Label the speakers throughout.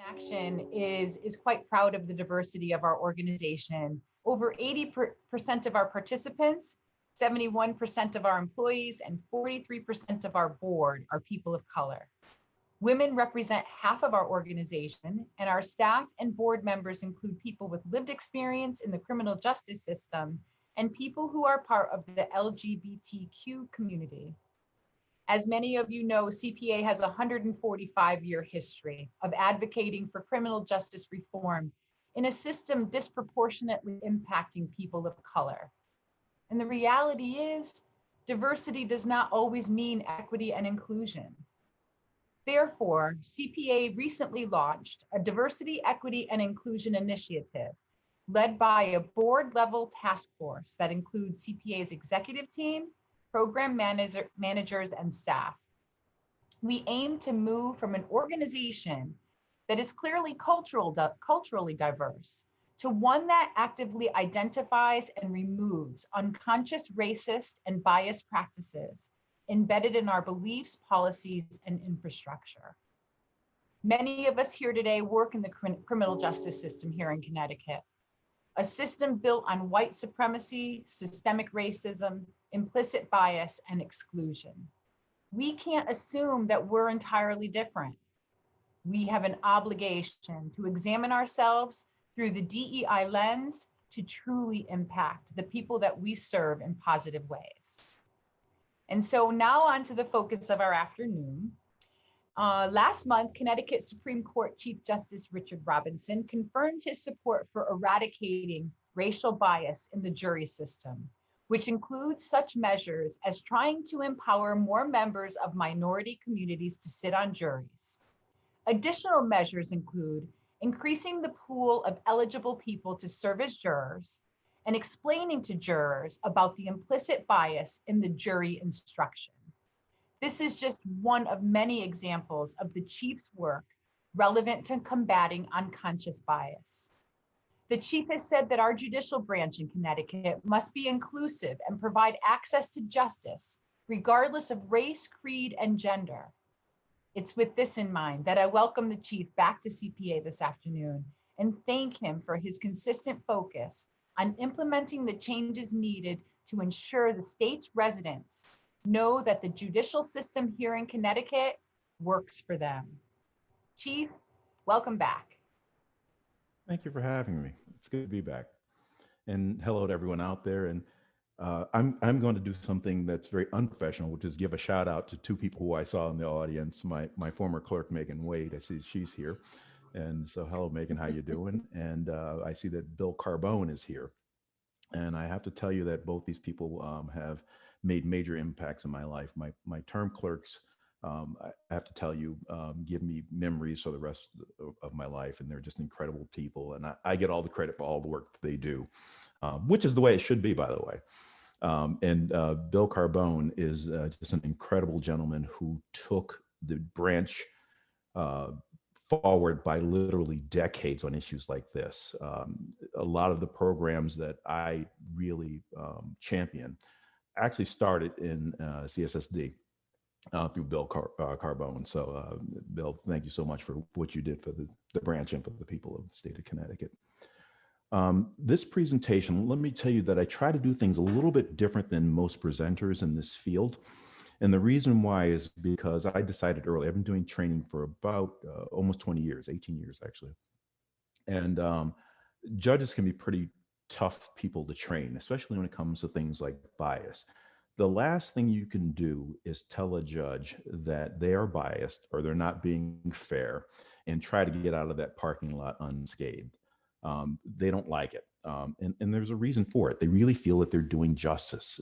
Speaker 1: Action is quite proud of the diversity of our organization. Over 80% of our participants, 71% of our employees, and 43% of our board are people of color. Women represent half of our organization, and our staff and board members include people with lived experience in the criminal justice system and people who are part of the LGBTQ community. As many of you know, CPA has a 145-year history of advocating for criminal justice reform in a system disproportionately impacting people of color. And the reality is, diversity does not always mean equity and inclusion. Therefore, CPA recently launched a diversity, equity, and inclusion initiative led by a board-level task force that includes CPA's executive team, program managers, and staff. We aim to move from an organization that is clearly culturally diverse to one that actively identifies and removes unconscious racist and biased practices embedded in our beliefs, policies, and infrastructure. Many of us here today work in the criminal justice system here in Connecticut, a system built on white supremacy, systemic racism, implicit bias, and exclusion. We can't assume that we're entirely different. We have an obligation to examine ourselves through the DEI lens to truly impact the people that we serve in positive ways. And so now on to the focus of our afternoon. Last month, Connecticut Supreme Court Chief Justice Richard Robinson confirmed his support for eradicating racial bias in the jury system, which includes such measures as trying to empower more members of minority communities to sit on juries. Additional measures include increasing the pool of eligible people to serve as jurors and explaining to jurors about the implicit bias in the jury instruction. This is just one of many examples of the Chief's work relevant to combating unconscious bias. The Chief has said that our judicial branch in Connecticut must be inclusive and provide access to justice, regardless of race, creed, and gender. It's with this in mind that I welcome the Chief back to CPA this afternoon and thank him for his consistent focus on implementing the changes needed to ensure the state's residents know that the judicial system here in Connecticut works for them. Chief, welcome back.
Speaker 2: Thank you for having me. It's good to be back. And hello to everyone out there. And I'm going to do something that's very unprofessional, which is give a shout out to two people who I saw in the audience. My former clerk, Megan Wade, I see she's here. And so hello, Megan, how you doing? And I see that Bill Carbone is here. And I have to tell you that both these people have made major impacts in my life. My term clerks, I have to tell you, give me memories for the rest of my life, and they're just incredible people. And I get all the credit for all the work that they do, which is the way it should be, by the way. And Bill Carbone is just an incredible gentleman who took the branch forward by literally decades on issues like this. A lot of the programs that I really champion actually started in CSSD through Bill Carbone. So Bill, thank you so much for what you did for the branch and for the people of the state of Connecticut. This presentation, let me tell you that I try to do things a little bit different than most presenters in this field. And the reason why is because I decided early, I've been doing training for about almost 20 years, 18 years actually. And judges can be pretty tough people to train, especially when it comes to things like bias. The last thing you can do is tell a judge that they are biased or they're not being fair and try to get out of that parking lot unscathed. They don't like it. And there's a reason for it. They really feel that they're doing justice.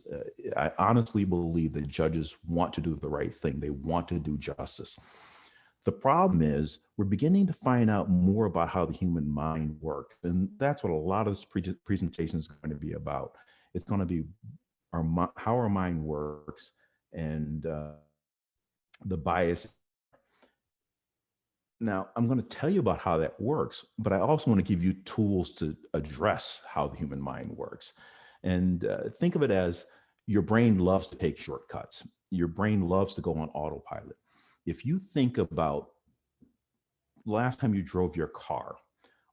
Speaker 2: I honestly believe that judges want to do the right thing. They want to do justice. The problem is we're beginning to find out more about how the human mind works. And that's what a lot of this presentation is going to be about. It's going to be how our mind works and the bias. Now, I'm going to tell you about how that works, but I also want to give you tools to address how the human mind works. And think of it as your brain loves to take shortcuts. Your brain loves to go on autopilot. If you think about last time you drove your car,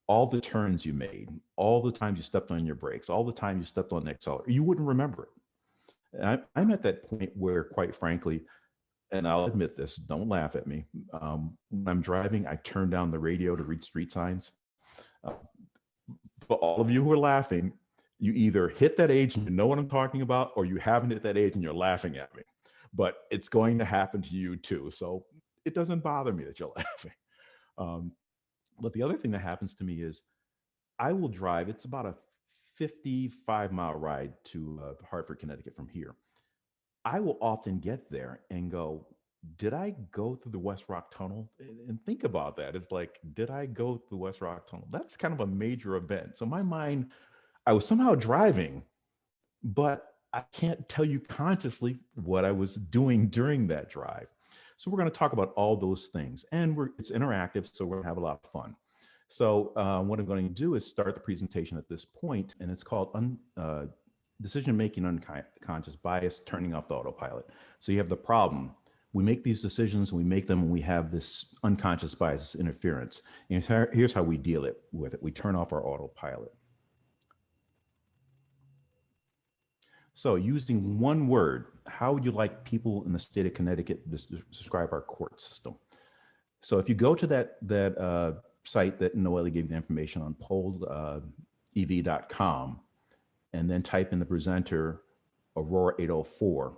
Speaker 2: all the turns you made, all the times you stepped on your brakes, all the time you stepped on the accelerator, you wouldn't remember it. I'm at that point where, quite frankly, and I'll admit this, don't laugh at me. When I'm driving, I turn down the radio to read street signs. Uh, for all of you who are laughing, you either hit that age and you know what I'm talking about, or you haven't hit that age and you're laughing at me. But it's going to happen to you too. So it doesn't bother me that you're laughing. But the other thing that happens to me is I will drive, it's about a 55-mile ride to Hartford, Connecticut from here. I will often get there and go, did I go through the West Rock Tunnel? And think about that. It's like, did I go through the West Rock Tunnel? That's kind of a major event. So my mind, I was somehow driving, but I can't tell you consciously what I was doing during that drive. So we're going to talk about all those things, and it's interactive, so we're going to have a lot of fun. So what I'm going to do is start the presentation at this point, and it's called decision-making unconscious bias, turning off the autopilot. So you have the problem. We make these decisions, we make them, and we have this unconscious bias, interference. And here's how we deal with it. We turn off our autopilot. So using one word, how would you like people in the state of Connecticut to describe our court system? So if you go to that site that Noelle gave you the information on, pollev.com, and then type in the presenter, Aurora 804,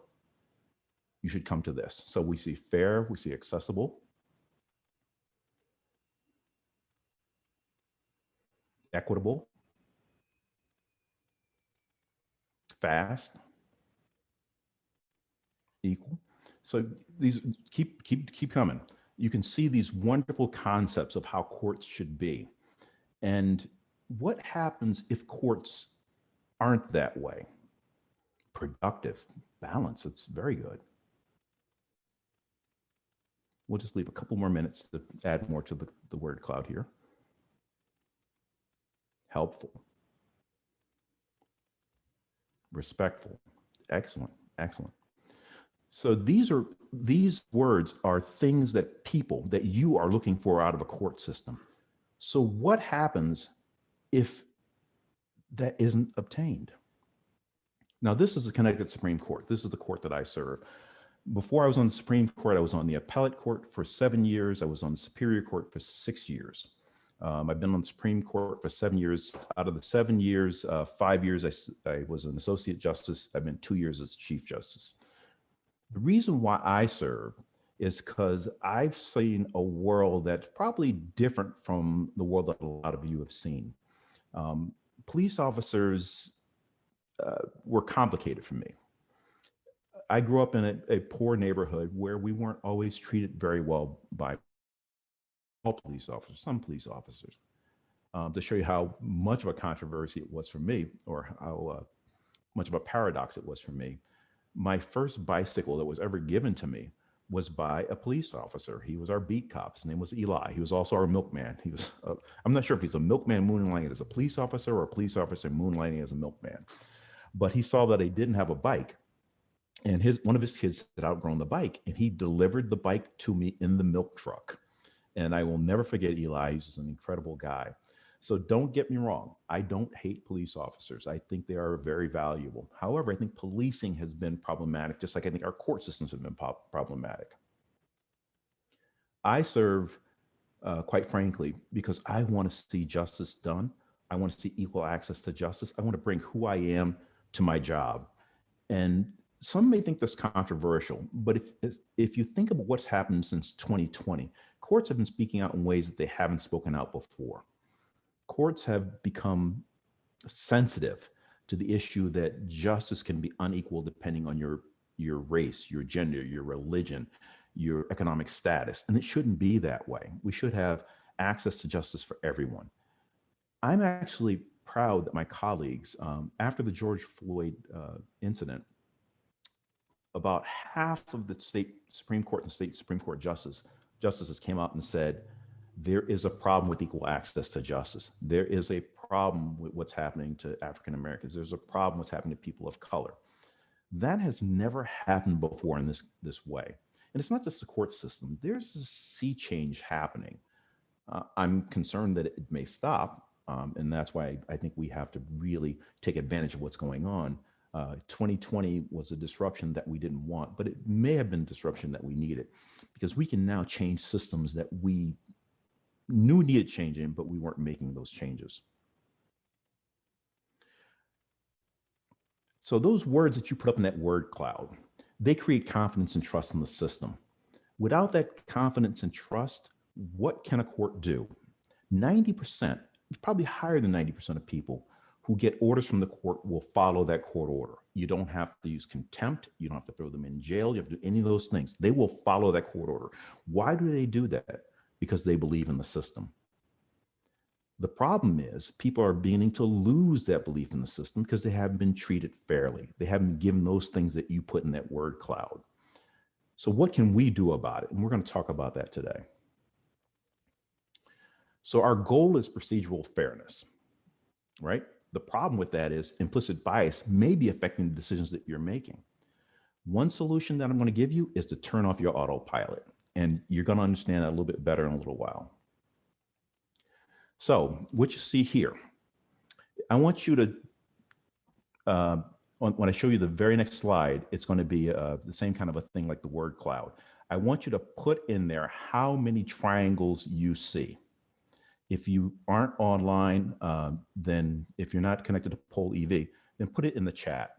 Speaker 2: you should come to this. So we see fair, we see accessible, equitable, fast, equal. So these keep coming. You can see these wonderful concepts of how courts should be. And what happens if courts aren't that way? Productive, balance, it's very good. We'll just leave a couple more minutes to add more to the word cloud here. Helpful. Respectful. Excellent, excellent. So these words are things that you are looking for out of a court system. So what happens if that isn't obtained? Now, this is the Connecticut Supreme Court. This is the court that I serve. Before I was on the Supreme Court, I was on the appellate court for 7 years. I was on the Superior Court for 6 years. I've been on the Supreme Court for 7 years. Out of the 7 years, 5 years I was an associate justice. I've been 2 years as chief justice. The reason why I serve is because I've seen a world that's probably different from the world that a lot of you have seen. Police officers were complicated for me. I grew up in a poor neighborhood where we weren't always treated very well by all police officers, some police officers. To show you how much of a controversy it was for me, or how much of a paradox it was for me, my first bicycle that was ever given to me was by a police officer. He was our beat cop. His name was Eli. He was also our milkman. He was, I'm not sure if he's a milkman moonlighting as a police officer or a police officer moonlighting as a milkman. But he saw that I didn't have a bike. And one of his kids had outgrown the bike, and he delivered the bike to me in the milk truck. And I will never forget Eli. He's just an incredible guy. So don't get me wrong. I don't hate police officers. I think they are very valuable. However, I think policing has been problematic, just like I think our court systems have been problematic. I serve, quite frankly, because I want to see justice done. I want to see equal access to justice. I want to bring who I am to my job. And some may think that's controversial, but if you think about what's happened since 2020, courts have been speaking out in ways that they haven't spoken out before. Courts have become sensitive to the issue that justice can be unequal depending on your race, your gender, your religion, your economic status, and it shouldn't be that way. We should have access to justice for everyone. I'm actually proud that my colleagues, after the George Floyd incident, about half of the state Supreme Court and state Supreme Court justices came out and said, there is a problem with equal access to justice. There is a problem with what's happening to African Americans. There's a problem what's happening to people of color. That has never happened before in this way. And it's not just the court system. There's a sea change happening. I'm concerned that it may stop. And that's why I think we have to really take advantage of what's going on. 2020 was a disruption that we didn't want, but it may have been disruption that we needed, because we can now change systems that we knew needed changing, but we weren't making those changes. So those words that you put up in that word cloud, they create confidence and trust in the system. Without that confidence and trust, what can a court do? 90%, probably higher than 90% of people who get orders from the court will follow that court order. You don't have to use contempt. You don't have to throw them in jail. You have to do any of those things. They will follow that court order. Why do they do that? Because they believe in the system. The problem is people are beginning to lose that belief in the system because they haven't been treated fairly. They haven't been given those things that you put in that word cloud. So what can we do about it? And we're going to talk about that today. So our goal is procedural fairness, right? The problem with that is implicit bias may be affecting the decisions that you're making. One solution that I'm going to give you is to turn off your autopilot. And you're going to understand that a little bit better in a little while. So what you see here, I want you to, when I show you the very next slide, it's going to be the same kind of a thing like the word cloud. I want you to put in there how many triangles you see. If you aren't online, then if you're not connected to Poll EV, then put it in the chat.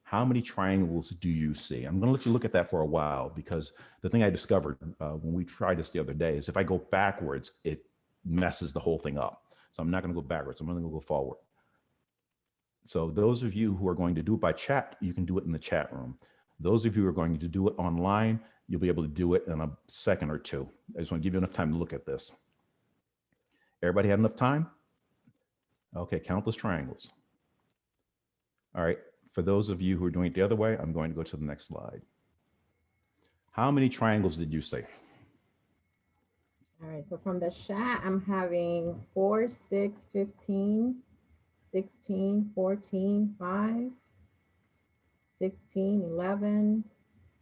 Speaker 2: How many triangles do you see? I'm going to let you look at that for a while, because the thing I discovered when we tried this the other day is if I go backwards, it messes the whole thing up. So I'm not going to go backwards. I'm going to go forward. So those of you who are going to do it by chat, you can do it in the chat room. Those of you who are going to do it online, you'll be able to do it in a second or two. I just want to give you enough time to look at this. Everybody had enough time? Okay, countless triangles. All right, for those of you who are doing it the other way, I'm going to go to the next slide. How many triangles did you see?
Speaker 3: All right, so from the chat, I'm having 4, 6, 15, 16, 14, 5, 16, 11,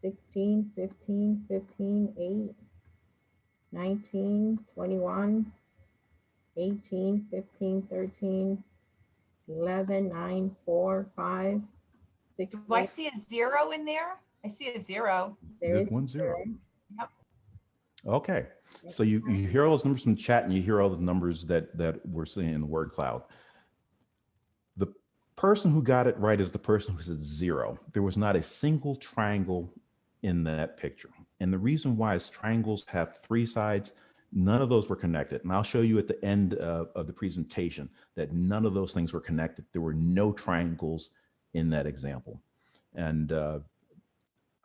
Speaker 3: 16, 15, 15, 8, 19, 21, 18, 15, 13, 11, 9, 4, 5, 6.
Speaker 1: Do I see a 0 in there? I see a 0.
Speaker 3: There is
Speaker 2: 1 0.
Speaker 1: Yep.
Speaker 2: Okay, so you hear all those numbers from the chat, and you hear all those numbers that we're seeing in the word cloud. The person who got it right is the person who said 0. There was not a single triangle in that picture. And the reason why is triangles have 3 sides. None of those were connected. And I'll show you at the end of the presentation that none of those things were connected. There were no triangles in that example. And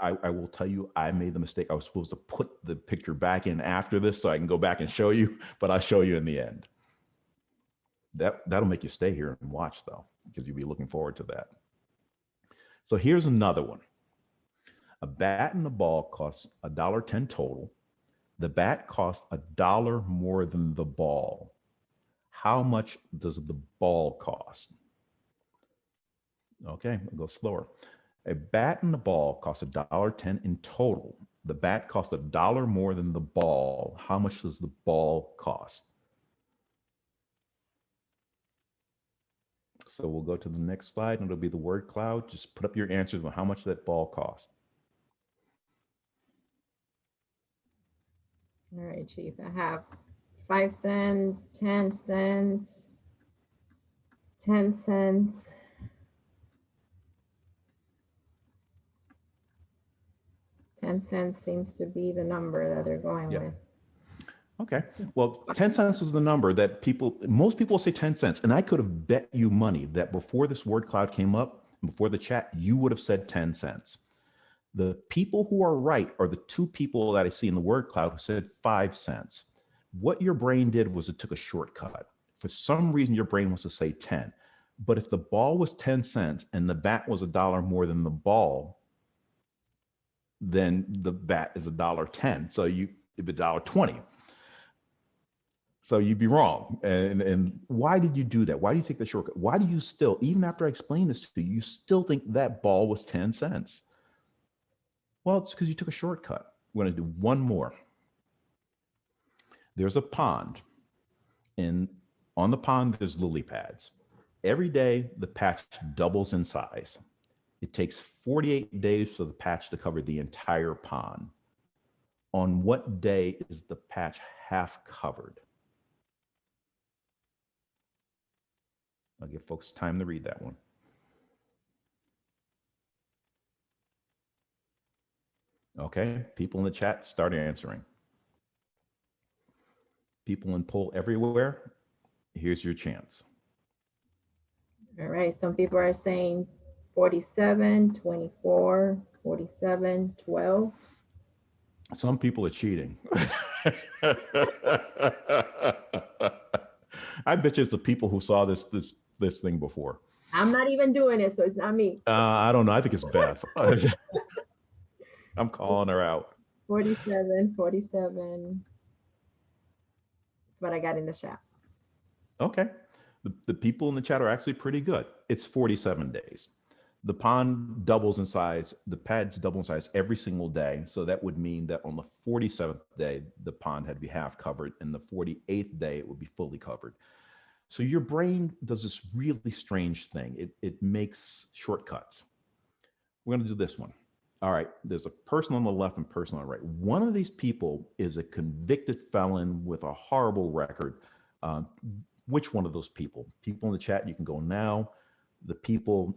Speaker 2: I will tell you, I made the mistake. I was supposed to put the picture back in after this so I can go back and show you, but I'll show you in the end. That'll make you stay here and watch, though, because you'll be looking forward to that. So here's another one. A bat and a ball costs $1.10 total. The bat costs $1 more than the ball. How much does the ball cost? Okay, I'll go slower. A bat and a ball cost $1.10 in total. The bat costs $1 more than the ball. How much does the ball cost? So we'll go to the next slide, and it'll be the word cloud. Just put up your answers on how much that ball costs.
Speaker 3: All right, Chief, I have 5 cents, 10 cents, 10 cents. 10 cents seems to be the number that they're going with.
Speaker 2: Okay, well, 10 cents was the number that most people say 10 cents. And I could have bet you money that before this word cloud came up, before the chat, you would have said 10 cents. The people who are right are the 2 people that I see in the word cloud who said 5 cents. What your brain did was it took a shortcut. For some reason, your brain wants to say 10. But if the ball was 10 cents and the bat was $1 more than the ball, then the bat is $1.10. So it'd be $1.20. So you'd be wrong. And why did you do that? Why do you take the shortcut? Why do you still, even after I explained this to you, you still think that ball was 10 cents? Well, it's because you took a shortcut. We're going to do one more. There's a pond. And on the pond, there's lily pads. Every day, the patch doubles in size. It takes 48 days for the patch to cover the entire pond. On what day is the patch half covered? I'll give folks time to read that one. Okay, people in the chat, start answering. People in poll everywhere, here's your chance.
Speaker 3: All right, some people are saying 47, 24, 47, 12.
Speaker 2: Some people are cheating. I bet you it's the people who saw this thing before.
Speaker 3: I'm not even doing it, so it's not me.
Speaker 2: I don't know. I think it's Beth. I'm calling her out.
Speaker 3: 47, 47. That's what I got in the chat.
Speaker 2: Okay. The people in the chat are actually pretty good. It's 47 days. The pond doubles in size. The pads double in size every single day. So that would mean that on the 47th day, the pond had to be half covered, and the 48th day, it would be fully covered. So your brain does this really strange thing. It makes shortcuts. We're going to do this one. All right, there's a person on the left and person on the right. One of these people is a convicted felon with a horrible record. Which one of those people? People in the chat, you can go now. The people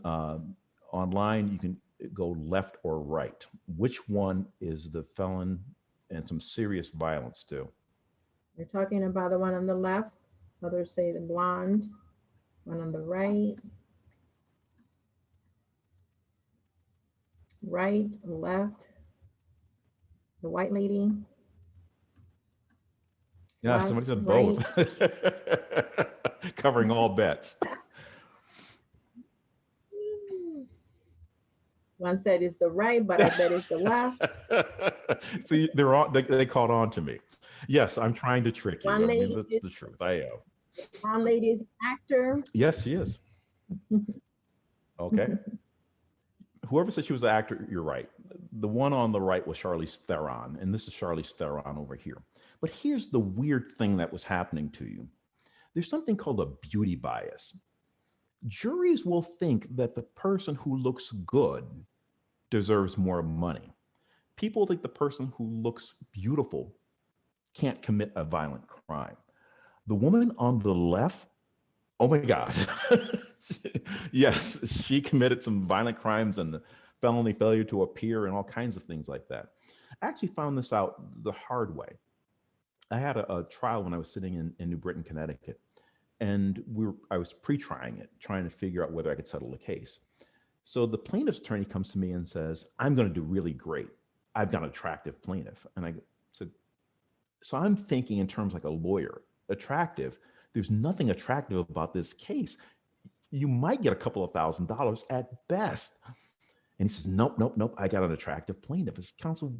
Speaker 2: online, you can go left or right. Which one is the felon and some serious violence too?
Speaker 3: You're talking about the one on the left. Others say the blonde. One on the right. Right, left. The white lady.
Speaker 2: Yeah,
Speaker 3: left,
Speaker 2: somebody said
Speaker 3: right.
Speaker 2: both. Covering all bets.
Speaker 3: One said it's the right, but I bet it's the left.
Speaker 2: See, they caught on to me. Yes, I'm trying to trick you. I mean, that's the truth. I am.
Speaker 3: One lady is an actor.
Speaker 2: Yes, she is. Okay. Whoever said she was an actor, you're right. The one on the right was Charlize Theron, and this is Charlize Theron over here. But here's the weird thing that was happening to you. There's something called a beauty bias. Juries will think that the person who looks good deserves more money. People think the person who looks beautiful can't commit a violent crime. The woman on the left, oh my God. Yes, she committed some violent crimes and felony failure to appear and all kinds of things like that. I actually found this out the hard way. I had a trial when I was sitting in New Britain, Connecticut, and I was pre-trying it, trying to figure out whether I could settle the case. So the plaintiff's attorney comes to me and says, I'm going to do really great. I've got an attractive plaintiff. And I said, so I'm thinking in terms like a lawyer, attractive. There's nothing attractive about this case. You might get a couple of $1,000s at best. And he says, nope, nope, nope. I got an attractive plaintiff. I said, counsel,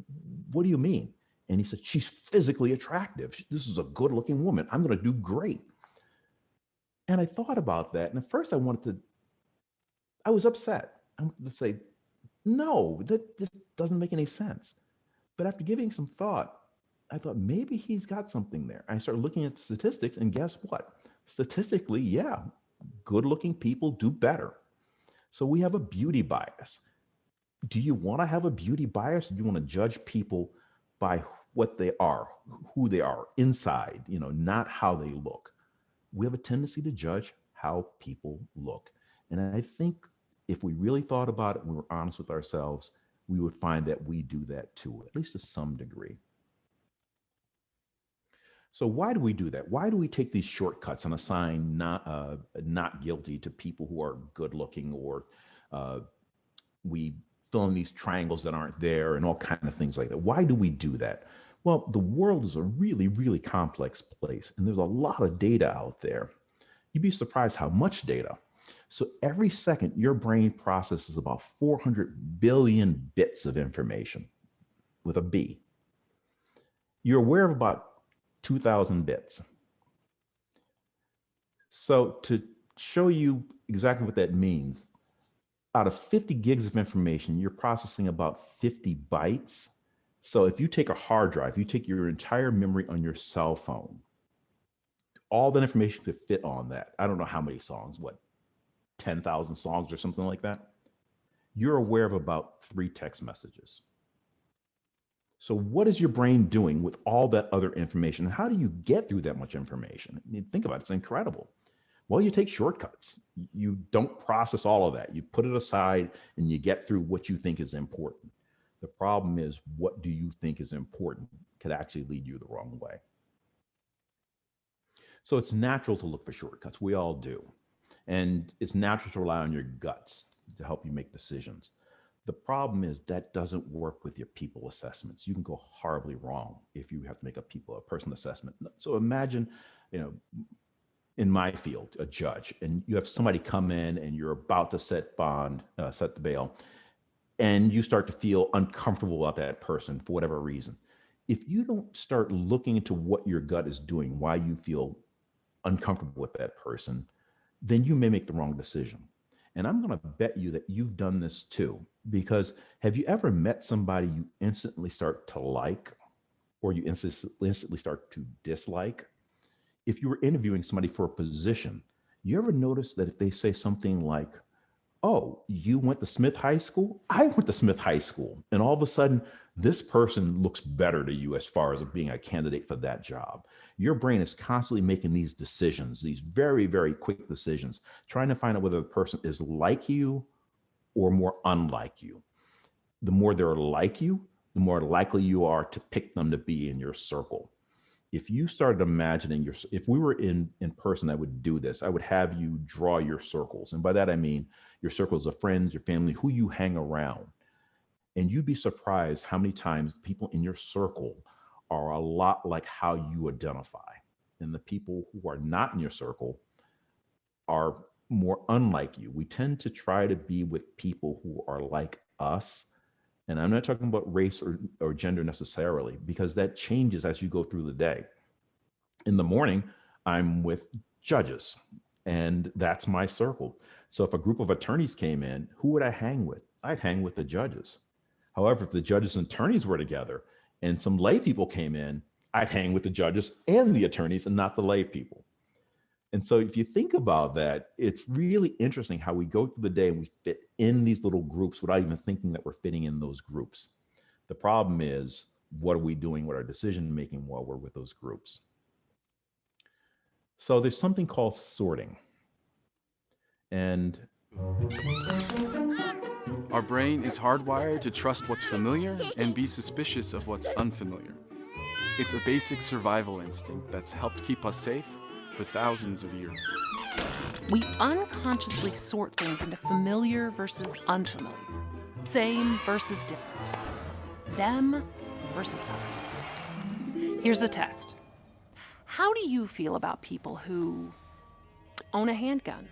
Speaker 2: what do you mean? And he said, she's physically attractive. This is a good looking woman. I'm going to do great. And I thought about that. And at first I was upset. I wanted to say, no, that just doesn't make any sense. But after giving some thought, I thought maybe he's got something there. I started looking at statistics, and guess what? Statistically, yeah, good-looking people do better. So we have a beauty bias. Do you want to have a beauty bias? Do you want to judge people by what they are, who they are inside, not how they look? We have a tendency to judge how people look. And I think if we really thought about it and we were honest with ourselves, we would find that we do that too, at least to some degree. So why do we do that? Why do we take these shortcuts and assign not guilty to people who are good looking, or we fill in these triangles that aren't there and all kinds of things like that? Why do we do that? Well, the world is a really, really complex place, and there's a lot of data out there. You'd be surprised how much data. So every second, your brain processes about 400 billion bits of information with a B. You're aware of about 2,000 bits. So to show you exactly what that means, out of 50 gigs of information, you're processing about 50 bytes. So if you take a hard drive, you take your entire memory on your cell phone, all that information could fit on that. I don't know how many songs, what, 10,000 songs or something like that. You're aware of about 3 text messages. So what is your brain doing with all that other information? And how do you get through that much information? I mean, think about it, it's incredible. Well, you take shortcuts. You don't process all of that. You put it aside and you get through what you think is important. The problem is, what do you think is important could actually lead you the wrong way. So it's natural to look for shortcuts. We all do. And it's natural to rely on your guts to help you make decisions. The problem is that doesn't work with your people assessments. You can go horribly wrong if you have to make a person assessment. So imagine, in my field, a judge, and you have somebody come in and you're about to set the bail, and you start to feel uncomfortable about that person for whatever reason. If you don't start looking into what your gut is doing, why you feel uncomfortable with that person, then you may make the wrong decision. And I'm going to bet you that you've done this too, because have you ever met somebody you instantly start to like, or you instantly start to dislike? If you were interviewing somebody for a position, you ever notice that if they say something like, "Oh, you went to Smith High School? I went to Smith High School," and all of a sudden, this person looks better to you as far as being a candidate for that job. Your brain is constantly making these decisions, these very, very quick decisions, trying to find out whether the person is like you or more unlike you. The more they're like you, the more likely you are to pick them to be in your circle. If you started imagining if we were in person, I would do this. I would have you draw your circles. And by that, I mean your circles of friends, your family, who you hang around. And you'd be surprised how many times people in your circle are a lot like how you identify. And the people who are not in your circle are more unlike you. We tend to try to be with people who are like us. And I'm not talking about race or gender necessarily, because that changes as you go through the day. In the morning, I'm with judges, and that's my circle. So if a group of attorneys came in, who would I hang with? I'd hang with the judges. However, if the judges and attorneys were together and some lay people came in, I'd hang with the judges and the attorneys and not the lay people. And so if you think about that, it's really interesting how we go through the day and we fit in these little groups without even thinking that we're fitting in those groups. The problem is, what are we doing with our decision making while we're with those groups? So there's something called sorting. And
Speaker 4: our brain is hardwired to trust what's familiar and be suspicious of what's unfamiliar. It's a basic survival instinct that's helped keep us safe for thousands of years.
Speaker 5: We unconsciously sort things into familiar versus unfamiliar, same versus different, them versus us. Here's a test. How do you feel about people who own a handgun?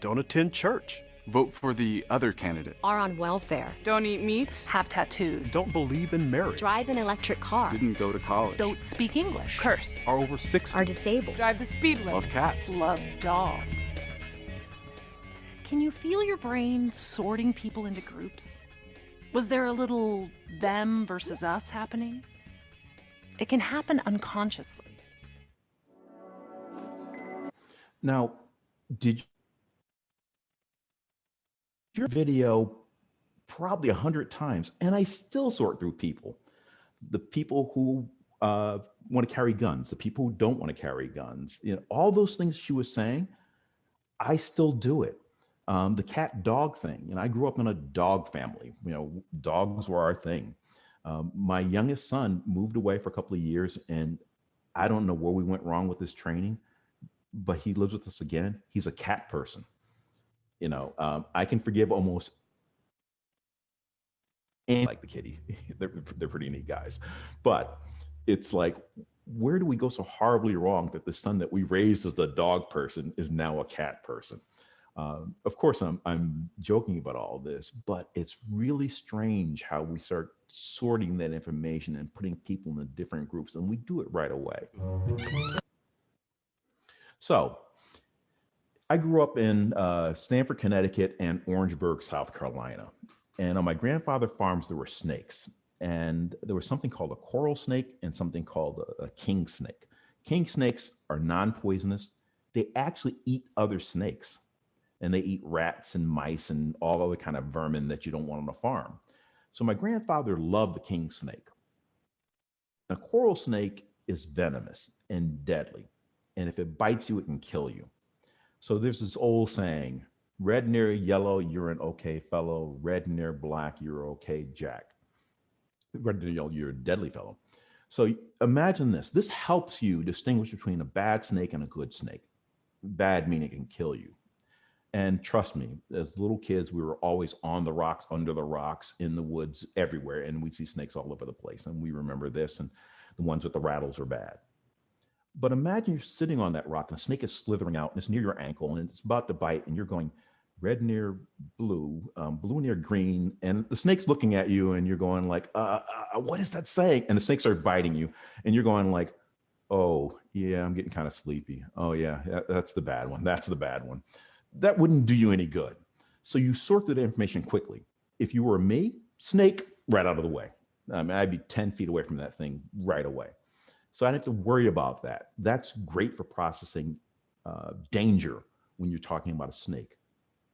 Speaker 4: Don't attend church. Vote for the other candidate.
Speaker 6: Are on welfare.
Speaker 7: Don't eat meat.
Speaker 5: Have tattoos.
Speaker 4: Don't believe in marriage.
Speaker 6: Drive an electric car.
Speaker 4: Didn't go to college.
Speaker 5: Don't speak English. Curse.
Speaker 4: Are over 60.
Speaker 6: Are disabled.
Speaker 7: Drive the speed limit.
Speaker 4: Love cats.
Speaker 5: Love dogs. Can you feel your brain sorting people into groups? Was there a little them versus us happening? It can happen unconsciously.
Speaker 2: now, did your video probably 100 times, and I still sort through people. The people who want to carry guns, the people who don't want to carry guns, all those things she was saying, I still do it. The cat dog thing, I grew up in a dog family. Dogs were our thing. My youngest son moved away for a couple of years, and I don't know where we went wrong with his training, but he lives with us again. He's a cat person. I can forgive almost any, like the kitty. They're pretty neat guys. But it's like, where do we go so horribly wrong that the son that we raised as the dog person is now a cat person? Of course, I'm joking about all this, but it's really strange how we start sorting that information and putting people in different groups, and we do it right away. So I grew up in Stamford, Connecticut, and Orangeburg, South Carolina. And on my grandfather's farms, there were snakes. And there was something called a coral snake and something called a king snake. King snakes are non-poisonous. They actually eat other snakes, and they eat rats and mice and all other kind of vermin that you don't want on a farm. So my grandfather loved the king snake. A coral snake is venomous and deadly, and if it bites you, it can kill you. So there's this old saying, red near yellow, you're an okay fellow. Red near black, you're okay, Jack. Red near yellow, you're a deadly fellow. So imagine this. This helps you distinguish between a bad snake and a good snake. Bad meaning it can kill you. And trust me, as little kids, we were always on the rocks, under the rocks, in the woods, everywhere. And we'd see snakes all over the place. And we remember this, and the ones with the rattles are bad. But imagine you're sitting on that rock and a snake is slithering out and it's near your ankle and it's about to bite and you're going red near blue, blue near green. And the snake's looking at you and you're going like, what is that saying? And the snake starts biting you and you're going like, oh, yeah, I'm getting kind of sleepy. Oh, yeah, that's the bad one. That's the bad one. That wouldn't do you any good. So you sort through the information quickly. If you were me, snake, right out of the way. I mean, I'd be 10 feet away from that thing right away. So I don't have to worry about that. That's great for processing danger when you're talking about a snake.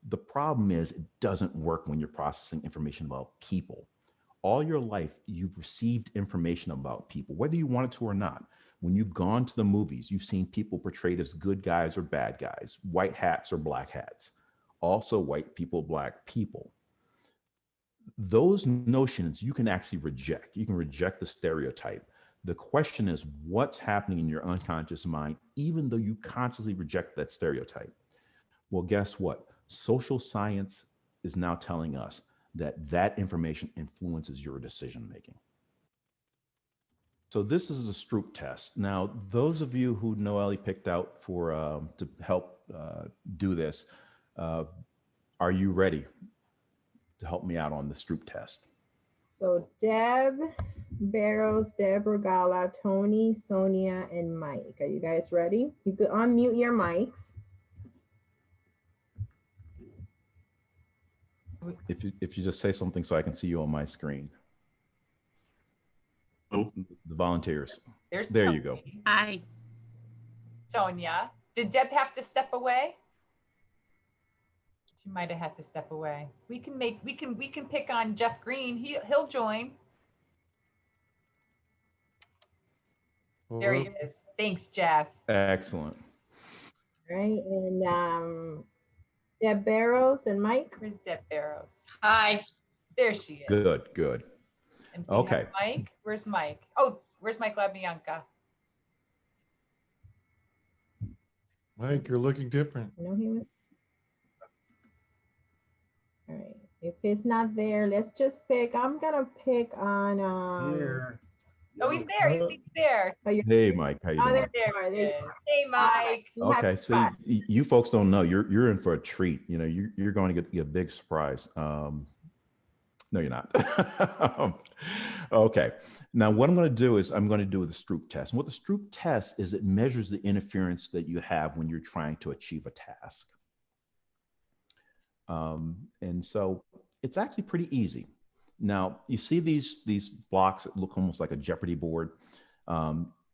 Speaker 2: The problem is it doesn't work when you're processing information about people. All your life, you've received information about people, whether you wanted to or not. When you've gone to the movies, you've seen people portrayed as good guys or bad guys, white hats or black hats, also white people, black people. Those notions you can actually reject. You can reject the stereotype. The question is what's happening in your unconscious mind, even though you consciously reject that stereotype. Well, guess what? Social science is now telling us that that information influences your decision making. So this is a Stroop test. Now, those of you who Noelle picked out for to help do this, are you ready to help me out on the Stroop test?
Speaker 3: So Deb, Barrows, Deborah, Gala, Tony, Sonia, and Mike. Are you guys ready? You could unmute your mics.
Speaker 2: If you just say something so I can see you on my screen. Oh, the volunteers. There
Speaker 1: Tony.
Speaker 2: You go.
Speaker 7: Hi.
Speaker 1: Sonia. Did Deb have to step away? She might have had to step away. We can pick on Jeff Green. He'll join. There he is. Thanks, Jeff.
Speaker 2: Excellent.
Speaker 3: All right, and Deb Barrows and Mike.
Speaker 1: Where's Deb Barrows?
Speaker 7: Hi.
Speaker 1: There she is.
Speaker 2: Good, good.
Speaker 1: And
Speaker 2: okay.
Speaker 1: Mike, where's Mike? Oh, where's Mike LaBianca?
Speaker 8: Mike, you're looking different.
Speaker 3: No, he was. All right. If it's not there, let's just pick. I'm gonna pick on.
Speaker 8: Here.
Speaker 1: Oh, he's there. He's there.
Speaker 3: Oh,
Speaker 2: hey, Mike. How you doing?
Speaker 3: There he is.
Speaker 1: Hey, Mike.
Speaker 2: Okay, so you folks don't know. You're in for a treat. You know, you're going to get a big surprise. No, you're not. Okay. Now, what I'm going to do is I'm going to do the Stroop test. And what the Stroop test is, it measures the interference that you have when you're trying to achieve a task. And so it's actually pretty easy. Now, you see these blocks that look almost like a Jeopardy board.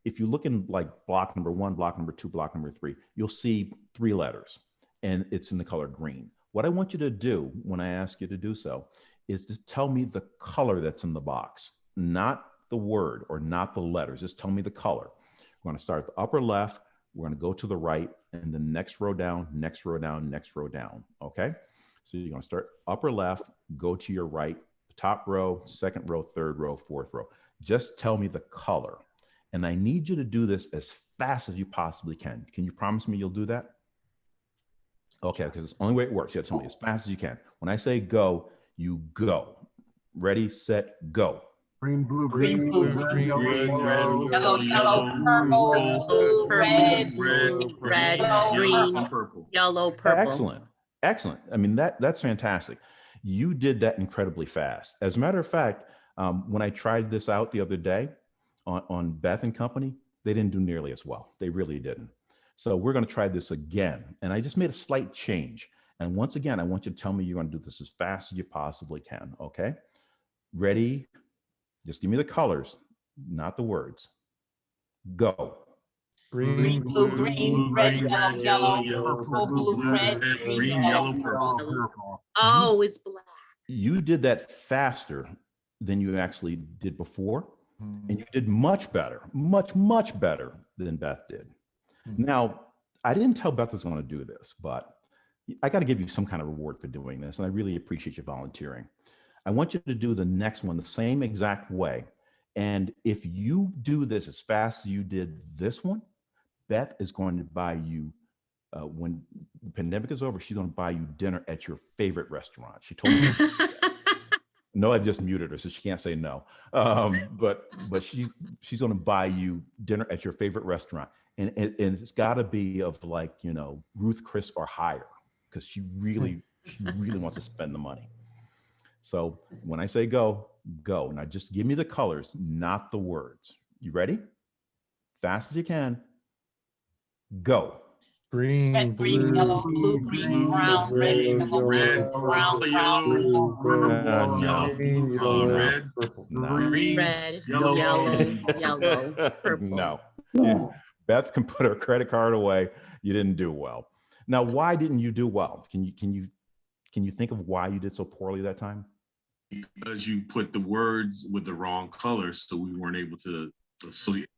Speaker 2: If you look in like block number 1, block number 2, block number 3, you'll see 3 letters, and it's in the color green. What I want you to do when I ask you to do so is to tell me the color that's in the box, not the word or not the letters. Just tell me the color. We're going to start at the upper left. We're going to go to the right, and the next row down, next row down, next row down. Okay. So you're going to start upper left, go to your right, top row, second row, third row, fourth row. Just tell me the color. And I need you to do this as fast as you possibly can. Can you promise me you'll do that? Okay, because it's the only way it works. You have to tell me as fast as you can. When I say go, you go. Ready, set, go.
Speaker 8: Green, blue,
Speaker 7: Green, blue,
Speaker 8: green,
Speaker 7: yellow, purple, blue, red, green,
Speaker 8: purple.
Speaker 7: yellow, purple.
Speaker 2: Excellent. Excellent. I mean, that's fantastic. You did that incredibly fast. As a matter of fact, when I tried this out the other day on Beth and Company, they didn't do nearly as well. They really didn't. So we're going to try this again. And I just made a slight change. And once again, I want you to tell me you're going to do this as fast as you possibly can. Okay. Ready? Just give me the colors, not the words. Go.
Speaker 8: Green,
Speaker 7: blue, red, yellow, purple, blue, red, green, yellow, purple. Oh, it's black.
Speaker 2: You did that faster than you actually did before. And you did much better, much better than Beth did. Now, I didn't tell Beth I was going to do this, but I got to give you some kind of reward for doing this. And I really appreciate you volunteering. I want you to do the next one the same exact way. And if you do this as fast as you did this one, Beth is going to buy you, when the pandemic is over, she's going to buy you dinner at your favorite restaurant. She told me. No, I just muted her, so she can't say no. But she's going to buy you dinner at your favorite restaurant, and it's got to be of, like, you know, Ruth Chris or higher, because she really wants to spend the money. So when I say go, go. Now just give me the colors, not the words. You ready? Fast as you can. Go.
Speaker 8: green,
Speaker 7: Red, green, yellow, blue, green, brown, red, yellow, brown,
Speaker 8: red, purple.
Speaker 7: red, yellow, purple.
Speaker 2: No. Yeah. Beth can put her credit card away. You didn't do well. Now, why didn't you do well? Can you think of why you did so poorly that time?
Speaker 9: Because you put the words with the wrong colors, so we weren't able to associate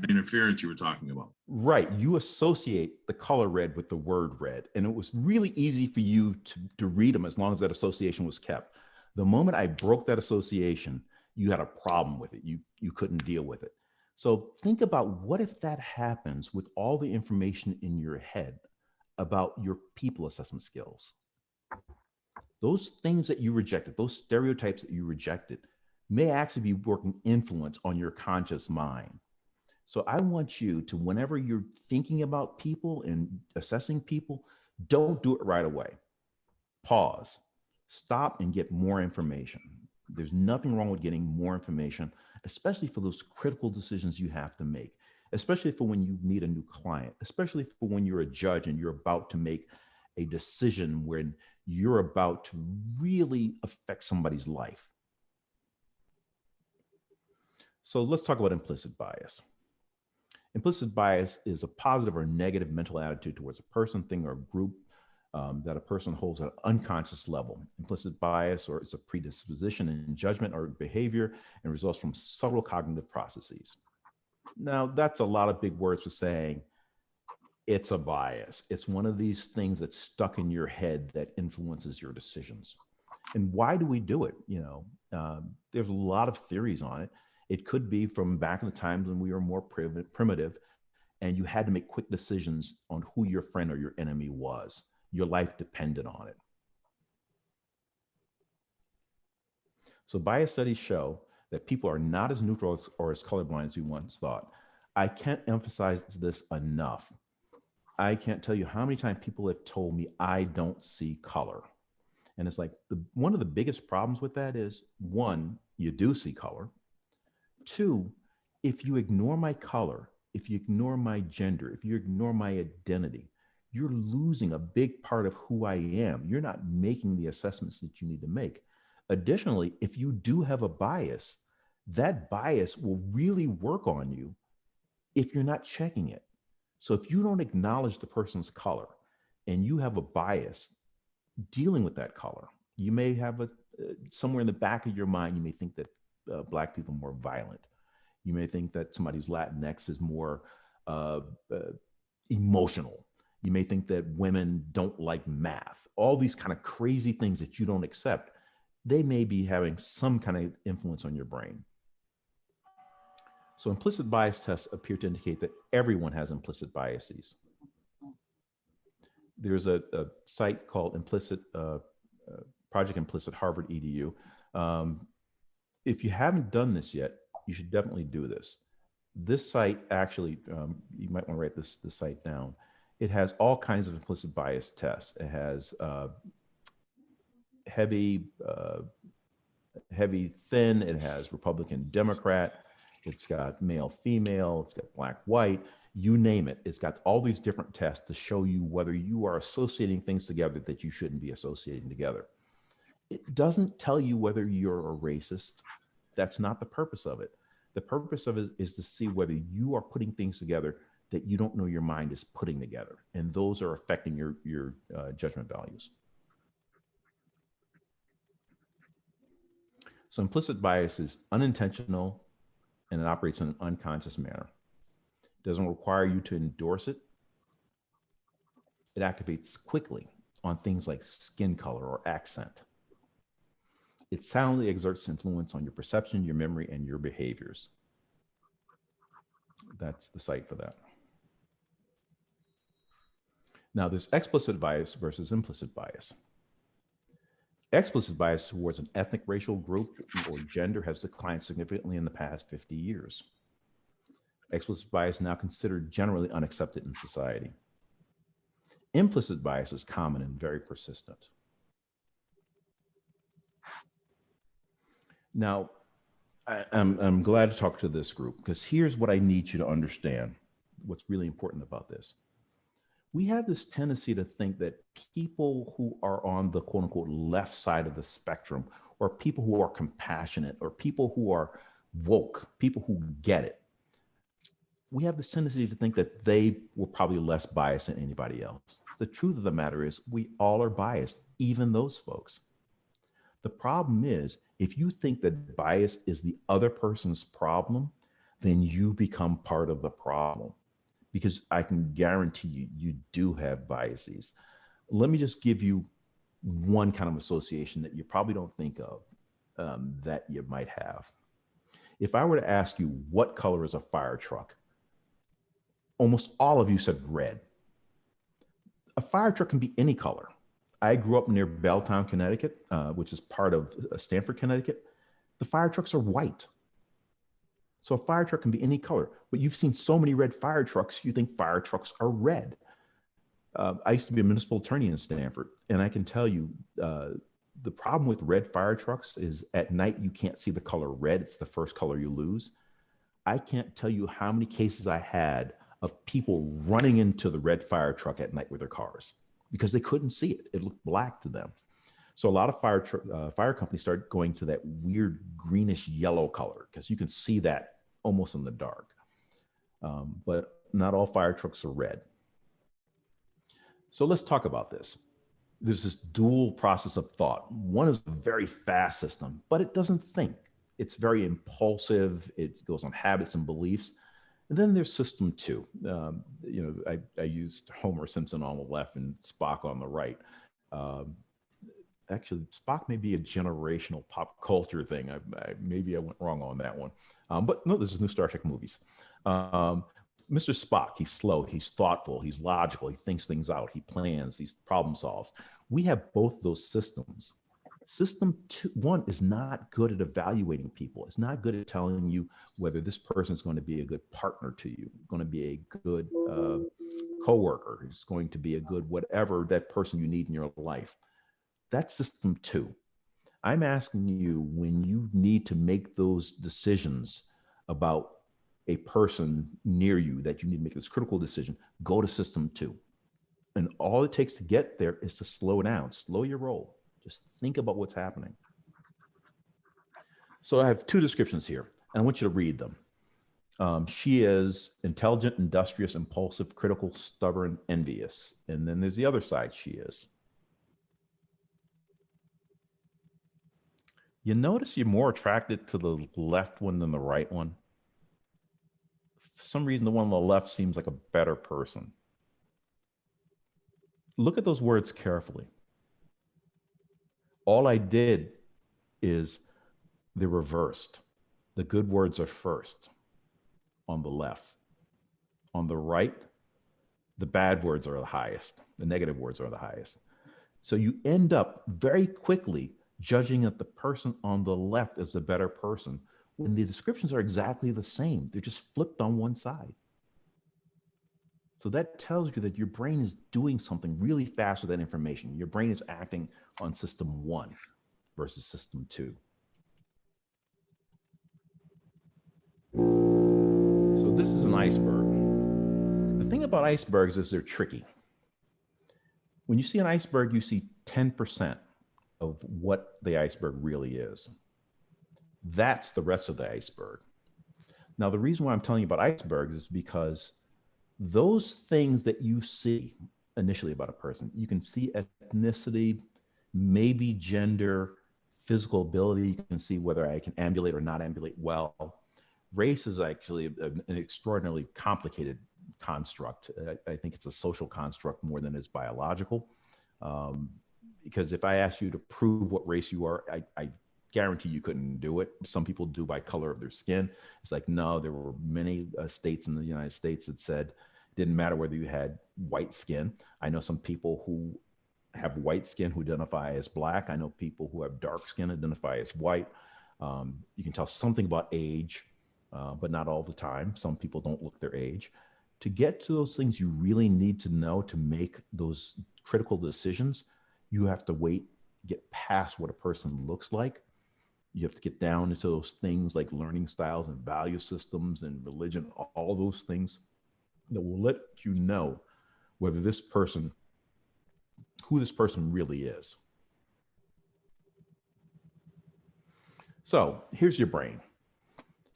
Speaker 9: interference you were talking about.
Speaker 2: Right. You associate the color red with the word red, and it was really easy for you to read them as long as that association was kept. The moment I broke that association, you had a problem with it. You couldn't deal with it. So think about, what if that happens with all the information in your head about your people assessment skills? Those things that you rejected, those stereotypes that you rejected, may actually be working influence on your conscious mind. So I want you to, whenever you're thinking about people and assessing people, don't do it right away. Pause, stop, and get more information. There's nothing wrong with getting more information, especially for those critical decisions you have to make, especially for when you meet a new client, especially for when you're a judge and you're about to make a decision when you're about to really affect somebody's life. So let's talk about implicit bias. Implicit bias is a positive or negative mental attitude towards a person, thing, or group that a person holds at an unconscious level. Implicit bias, or it's a predisposition in judgment or behavior, and results from subtle cognitive processes. Now, that's a lot of big words for saying it's a bias. It's one of these things that's stuck in your head that influences your decisions. And why do we do it? You know, there's a lot of theories on it. It could be from back in the times when we were more primitive and you had to make quick decisions on who your friend or your enemy was. Your life depended on it. So bias studies show that people are not as neutral or as colorblind as we once thought. I can't emphasize this enough. I can't tell you how many times people have told me I don't see color. And it's like, one of the biggest problems with that is, one, you do see color. Two, if you ignore my color, if you ignore my gender, if you ignore my identity, you're losing a big part of who I am. You're not making the assessments that you need to make. Additionally, if you do have a bias, that bias will really work on you if you're not checking it. So if you don't acknowledge the person's color and you have a bias dealing with that color, you may have somewhere in the back of your mind, you may think that Black people are more violent. You may think that somebody's Latinx is more emotional. You may think that women don't like math. All these kind of crazy things that you don't accept, they may be having some kind of influence on your brain. So implicit bias tests appear to indicate that everyone has implicit biases. There's a site called Project Implicit Harvard EDU. If you haven't done this yet, you should definitely do this. This site actually, you might want to write this site down. It has all kinds of implicit bias tests. It has heavy, thin. It has Republican, Democrat. It's got male, female. It's got black, white. You name it. It's got all these different tests to show you whether you are associating things together that you shouldn't be associating together. It doesn't tell you whether you're a racist. That's not the purpose of it. The purpose of it is to see whether you are putting things together that you don't know your mind is putting together. And those are affecting your judgment values. So implicit bias is unintentional and it operates in an unconscious manner. It doesn't require you to endorse it. It activates quickly on things like skin color or accent. It silently exerts influence on your perception, your memory, and your behaviors. That's the site for that. Now, there's explicit bias versus implicit bias. Explicit bias towards an ethnic, racial group or gender has declined significantly in the past 50 years. Explicit bias is now considered generally unaccepted in society. Implicit bias is common and very persistent. Now, I'm glad to talk to this group because here's what I need you to understand, what's really important about this. We have this tendency to think that people who are on the quote unquote left side of the spectrum, or people who are compassionate, or people who are woke, people who get it, we have this tendency to think that they were probably less biased than anybody else. The truth of the matter is we all are biased, even those folks. The problem is, if you think that bias is the other person's problem, then you become part of the problem. Because I can guarantee you, you do have biases. Let me just give you one kind of association that you probably don't think of that you might have. If I were to ask you what color is a fire truck, almost all of you said red. A fire truck can be any color. I grew up near Belltown, Connecticut, which is part of Stamford, Connecticut. The fire trucks are white. So a fire truck can be any color, but you've seen so many red fire trucks, you think fire trucks are red. I used to be a municipal attorney in Stamford, and I can tell you the problem with red fire trucks is at night you can't see the color red. It's the first color you lose. I can't tell you how many cases I had of people running into the red fire truck at night with their cars because they couldn't see it. It looked black to them. So a lot of fire companies start going to that weird greenish yellow color because you can see that almost in the dark. But not all fire trucks are red. So let's talk about this. There's this dual process of thought. One is a very fast system, but it doesn't think. It's very impulsive. It goes on habits and beliefs. And then there's system two. I used Homer Simpson on the left and Spock on the right. Actually, Spock may be a generational pop culture thing. Maybe I went wrong on that one. But no, this is new Star Trek movies. Mr. Spock, he's slow, he's thoughtful, he's logical, he thinks things out, he plans, he problem solves. We have both those systems. System one is not good at evaluating people. It's not good at telling you whether this person is going to be a good partner to you, going to be a good coworker, is going to be a good whatever that person you need in your life. That's system two. I'm asking you, when you need to make those decisions about a person near you that you need to make this critical decision, go to system two. And all it takes to get there is to slow down, slow your roll. Just think about what's happening. So I have two descriptions here, and I want you to read them. She is intelligent, industrious, impulsive, critical, stubborn, envious. And then there's the other side, she is. You notice you're more attracted to the left one than the right one. For some reason, the one on the left seems like a better person. Look at those words carefully. All I did is they're reversed. The good words are first on the left. On the right, the bad words are the highest. The negative words are the highest. So you end up very quickly judging that the person on the left is the better person when the descriptions are exactly the same. They're just flipped on one side. So that tells you that your brain is doing something really fast with that information. Your brain is acting on system one versus system two. So this is an iceberg. The thing about icebergs is they're tricky. When you see an iceberg, you see 10% of what the iceberg really is. That's the rest of the iceberg. Now, the reason why I'm telling you about icebergs is because those things that you see initially about a person, you can see ethnicity, maybe gender, physical ability. You can see whether I can ambulate or not ambulate well. Race is actually an extraordinarily complicated construct. I think it's a social construct more than it's biological. Because if I ask you to prove what race you are, I guarantee you couldn't do it. Some people do by color of their skin. It's like, no, there were many states in the United States that said it didn't matter whether you had white skin. I know some people who have white skin who identify as Black. I know people who have dark skin identify as white. You can tell something about age, but not all the time. Some people don't look their age. To get to those things you really need to know to make those critical decisions, you have to get past what a person looks like. You have to get down into those things like learning styles and value systems and religion, all those things that will let you know whether this person, who this person really is. So here's your brain.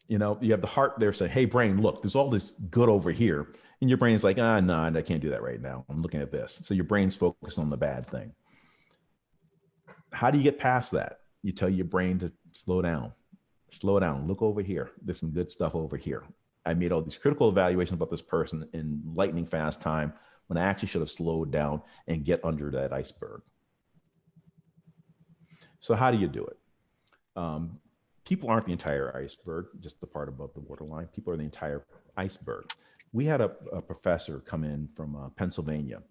Speaker 2: You know, you have the heart there saying, hey, brain, look, there's all this good over here. And your brain's like, no, I can't do that right now. I'm looking at this. So your brain's focused on the bad thing. How do you get past that? You tell your brain to slow down, look over here. There's some good stuff over here. I made all these critical evaluations about this person in lightning fast time when I actually should have slowed down and get under that iceberg. So how do you do it? People aren't the entire iceberg, just the part above the waterline. People are the entire iceberg. We had a professor come in from Pennsylvania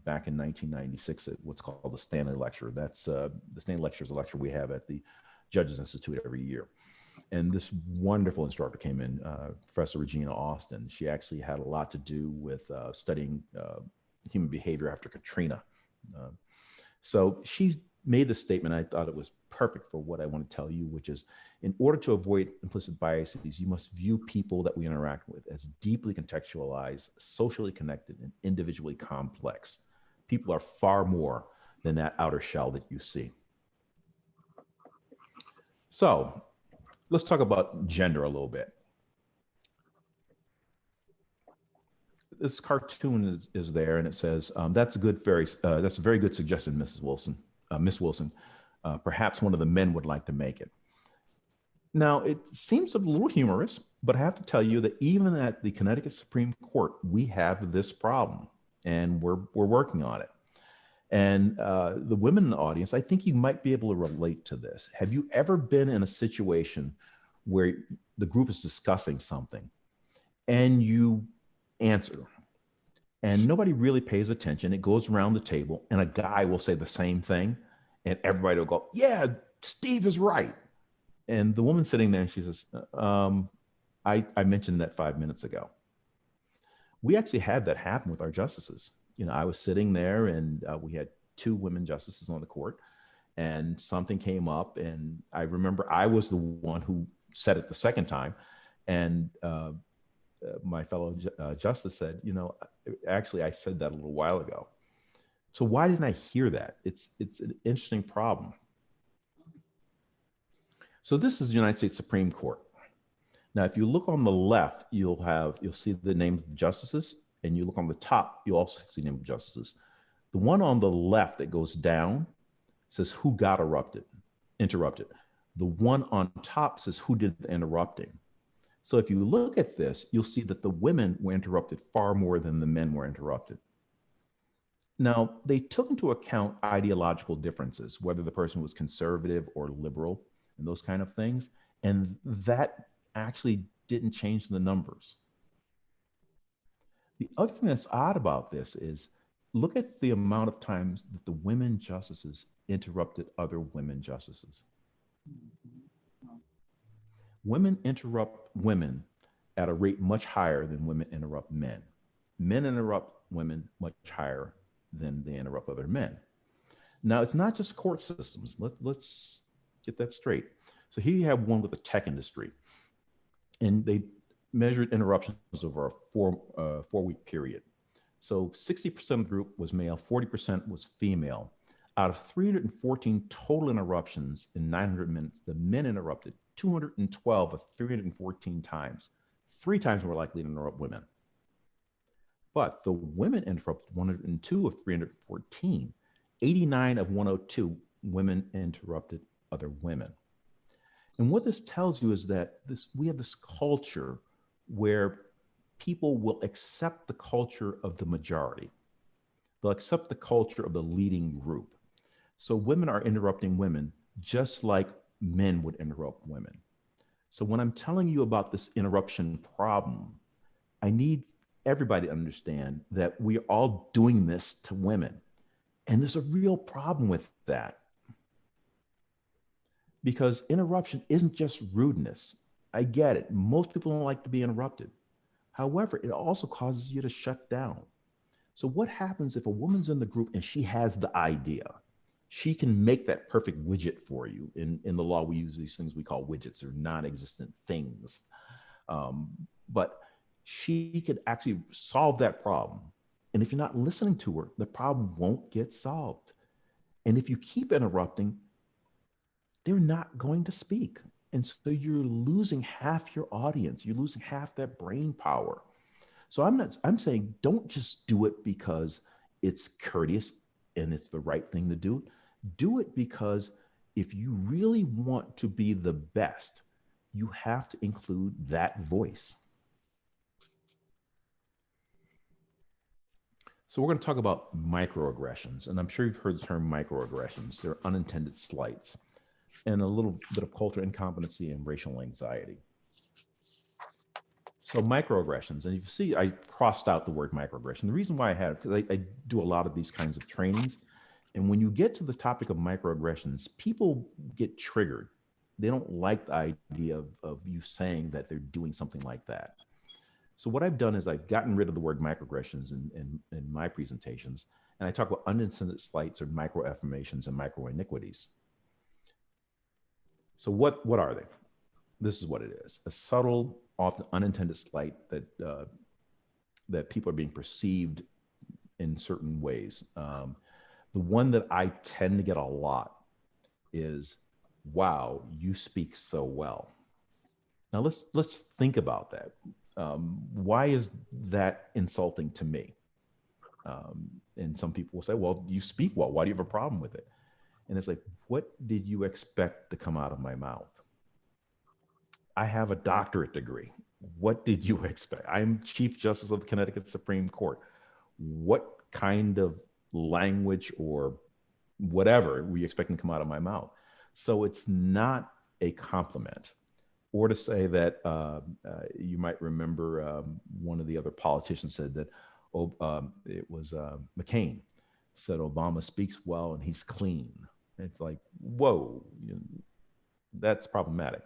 Speaker 2: back in 1996 at what's called the Stanley Lecture. That's the Stanley Lecture is a lecture we have at the Judges Institute every year. And this wonderful instructor came in, Professor Regina Austin. She actually had a lot to do with studying human behavior after Katrina. So she made this statement. I thought it was perfect for what I want to tell you, which is in order to avoid implicit biases, you must view people that we interact with as deeply contextualized, socially connected, and individually complex. People are far more than that outer shell that you see. So let's talk about gender a little bit. This cartoon is there, and it says, that's a very good suggestion, Mrs. Wilson. Miss Wilson, perhaps one of the men would like to make it. Now, it seems a little humorous, but I have to tell you that even at the Connecticut Supreme Court, we have this problem, and we're working on it. And the women in the audience, I think you might be able to relate to this. Have you ever been in a situation where the group is discussing something and you answer and nobody really pays attention? It goes around the table and a guy will say the same thing and everybody will go, yeah, Steve is right. And the woman sitting there and she says, I mentioned that 5 minutes ago. We actually had that happen with our justices. You know, I was sitting there and we had 2 women justices on the court and something came up. And I remember I was the one who said it the second time. And my fellow justice said, you know, actually I said that a little while ago. So why didn't I hear that? It's an interesting problem. So this is the United States Supreme Court. Now, if you look on the left, you'll see the names of the justices, and you look on the top, you also see the name of justices. The one on the left that goes down says who got interrupted. The one on top says who did the interrupting. So if you look at this, you'll see that the women were interrupted far more than the men were interrupted. Now, they took into account ideological differences, whether the person was conservative or liberal and those kind of things. And that actually didn't change the numbers. The other thing that's odd about this is look at the amount of times that the women justices interrupted other women justices. Women interrupt women at a rate much higher than women interrupt men. Men interrupt women much higher than they interrupt other men. Now, it's not just court systems. Let's get that straight. So here you have one with the tech industry, and they measured interruptions over a four-week period. So 60% of the group was male, 40% was female. Out of 314 total interruptions in 900 minutes, the men interrupted 212 of 314 times, 3 times more likely to interrupt women. But the women interrupted 102 of 314. 89 of 102 women interrupted other women. And what this tells you is that we have this culture where people will accept the culture of the majority. They'll accept the culture of the leading group. So women are interrupting women just like men would interrupt women. So when I'm telling you about this interruption problem, I need everybody to understand that we are all doing this to women. And there's a real problem with that. Because interruption isn't just rudeness. I get it. Most people don't like to be interrupted. However, it also causes you to shut down. So what happens if a woman's in the group and she has the idea? She can make that perfect widget for you. In the law, we use these things we call widgets or non-existent things. But she could actually solve that problem. And if you're not listening to her, the problem won't get solved. And if you keep interrupting, they're not going to speak. And so you're losing half your audience. You're losing half that brain power. So I'm saying don't just do it because it's courteous and it's the right thing to do. Do it because if you really want to be the best, you have to include that voice. So we're going to talk about microaggressions, and I'm sure you've heard the term microaggressions. They're unintended slights and a little bit of cultural incompetency and racial anxiety. So microaggressions, and you see I crossed out the word microaggression. The reason why I have, because I do a lot of these kinds of trainings, and when you get to the topic of microaggressions, people get triggered. They don't like the idea of you saying that they're doing something like that. So what I've done is I've gotten rid of the word microaggressions in my presentations, and I talk about unintended slights or microaffirmations and microiniquities. So what are they? This is what it is: a subtle, often unintended slight that people are being perceived in certain ways. The one that I tend to get a lot is, "Wow, you speak so well." Now let's think about that. Why is that insulting to me? And some people will say, "Well, you speak well. Why do you have a problem with it?" And it's like, what did you expect to come out of my mouth? I have a doctorate degree. What did you expect? I'm Chief Justice of the Connecticut Supreme Court. What kind of language or whatever were you expecting to come out of my mouth? So it's not a compliment. Or to say that you might remember one of the other politicians said that, it was McCain said Obama speaks well and he's clean. It's like, whoa, that's problematic.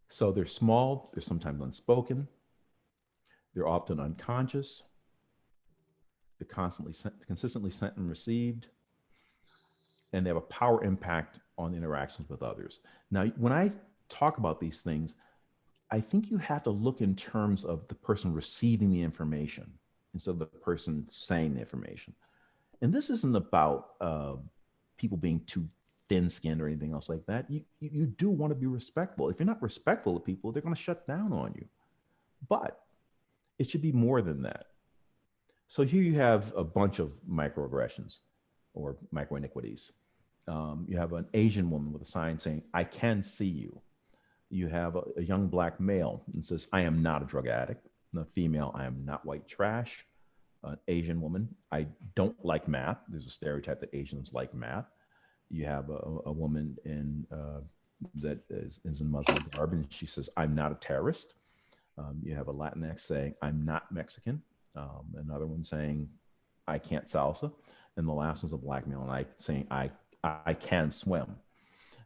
Speaker 2: So they're small, they're sometimes unspoken, they're often unconscious, they're consistently sent and received, and they have a power impact on interactions with others. Now, when I talk about these things, I think you have to look in terms of the person receiving the information instead of the person saying the information. And this isn't about people being too thin-skinned or anything else like that. You do want to be respectful. If you're not respectful of people, they're going to shut down on you. But it should be more than that. So here you have a bunch of microaggressions or microiniquities. You have an Asian woman with a sign saying, "I can see you." You have a young Black male and says, "I am not a drug addict." And a female, "I am not white trash." An Asian woman, "I don't like math." There's a stereotype that Asians like math. You have a woman that is in Muslim garb, and she says, "I'm not a terrorist." You have a Latinx saying, "I'm not Mexican." Another one saying, "I can't salsa." And the last one's a Black male and saying, I can swim.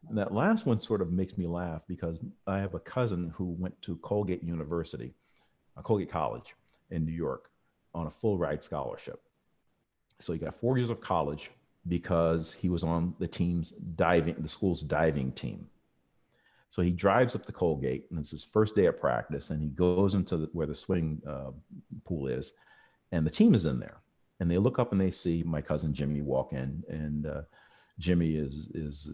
Speaker 2: And that last one sort of makes me laugh because I have a cousin who went to Colgate University, Colgate College in New York on a full ride scholarship. So he got 4 years of college because he was on the school's diving team. So he drives up to Colgate and it's his first day of practice and he goes into where the swimming pool is and the team is in there. And they look up and they see my cousin Jimmy walk in, and Jimmy is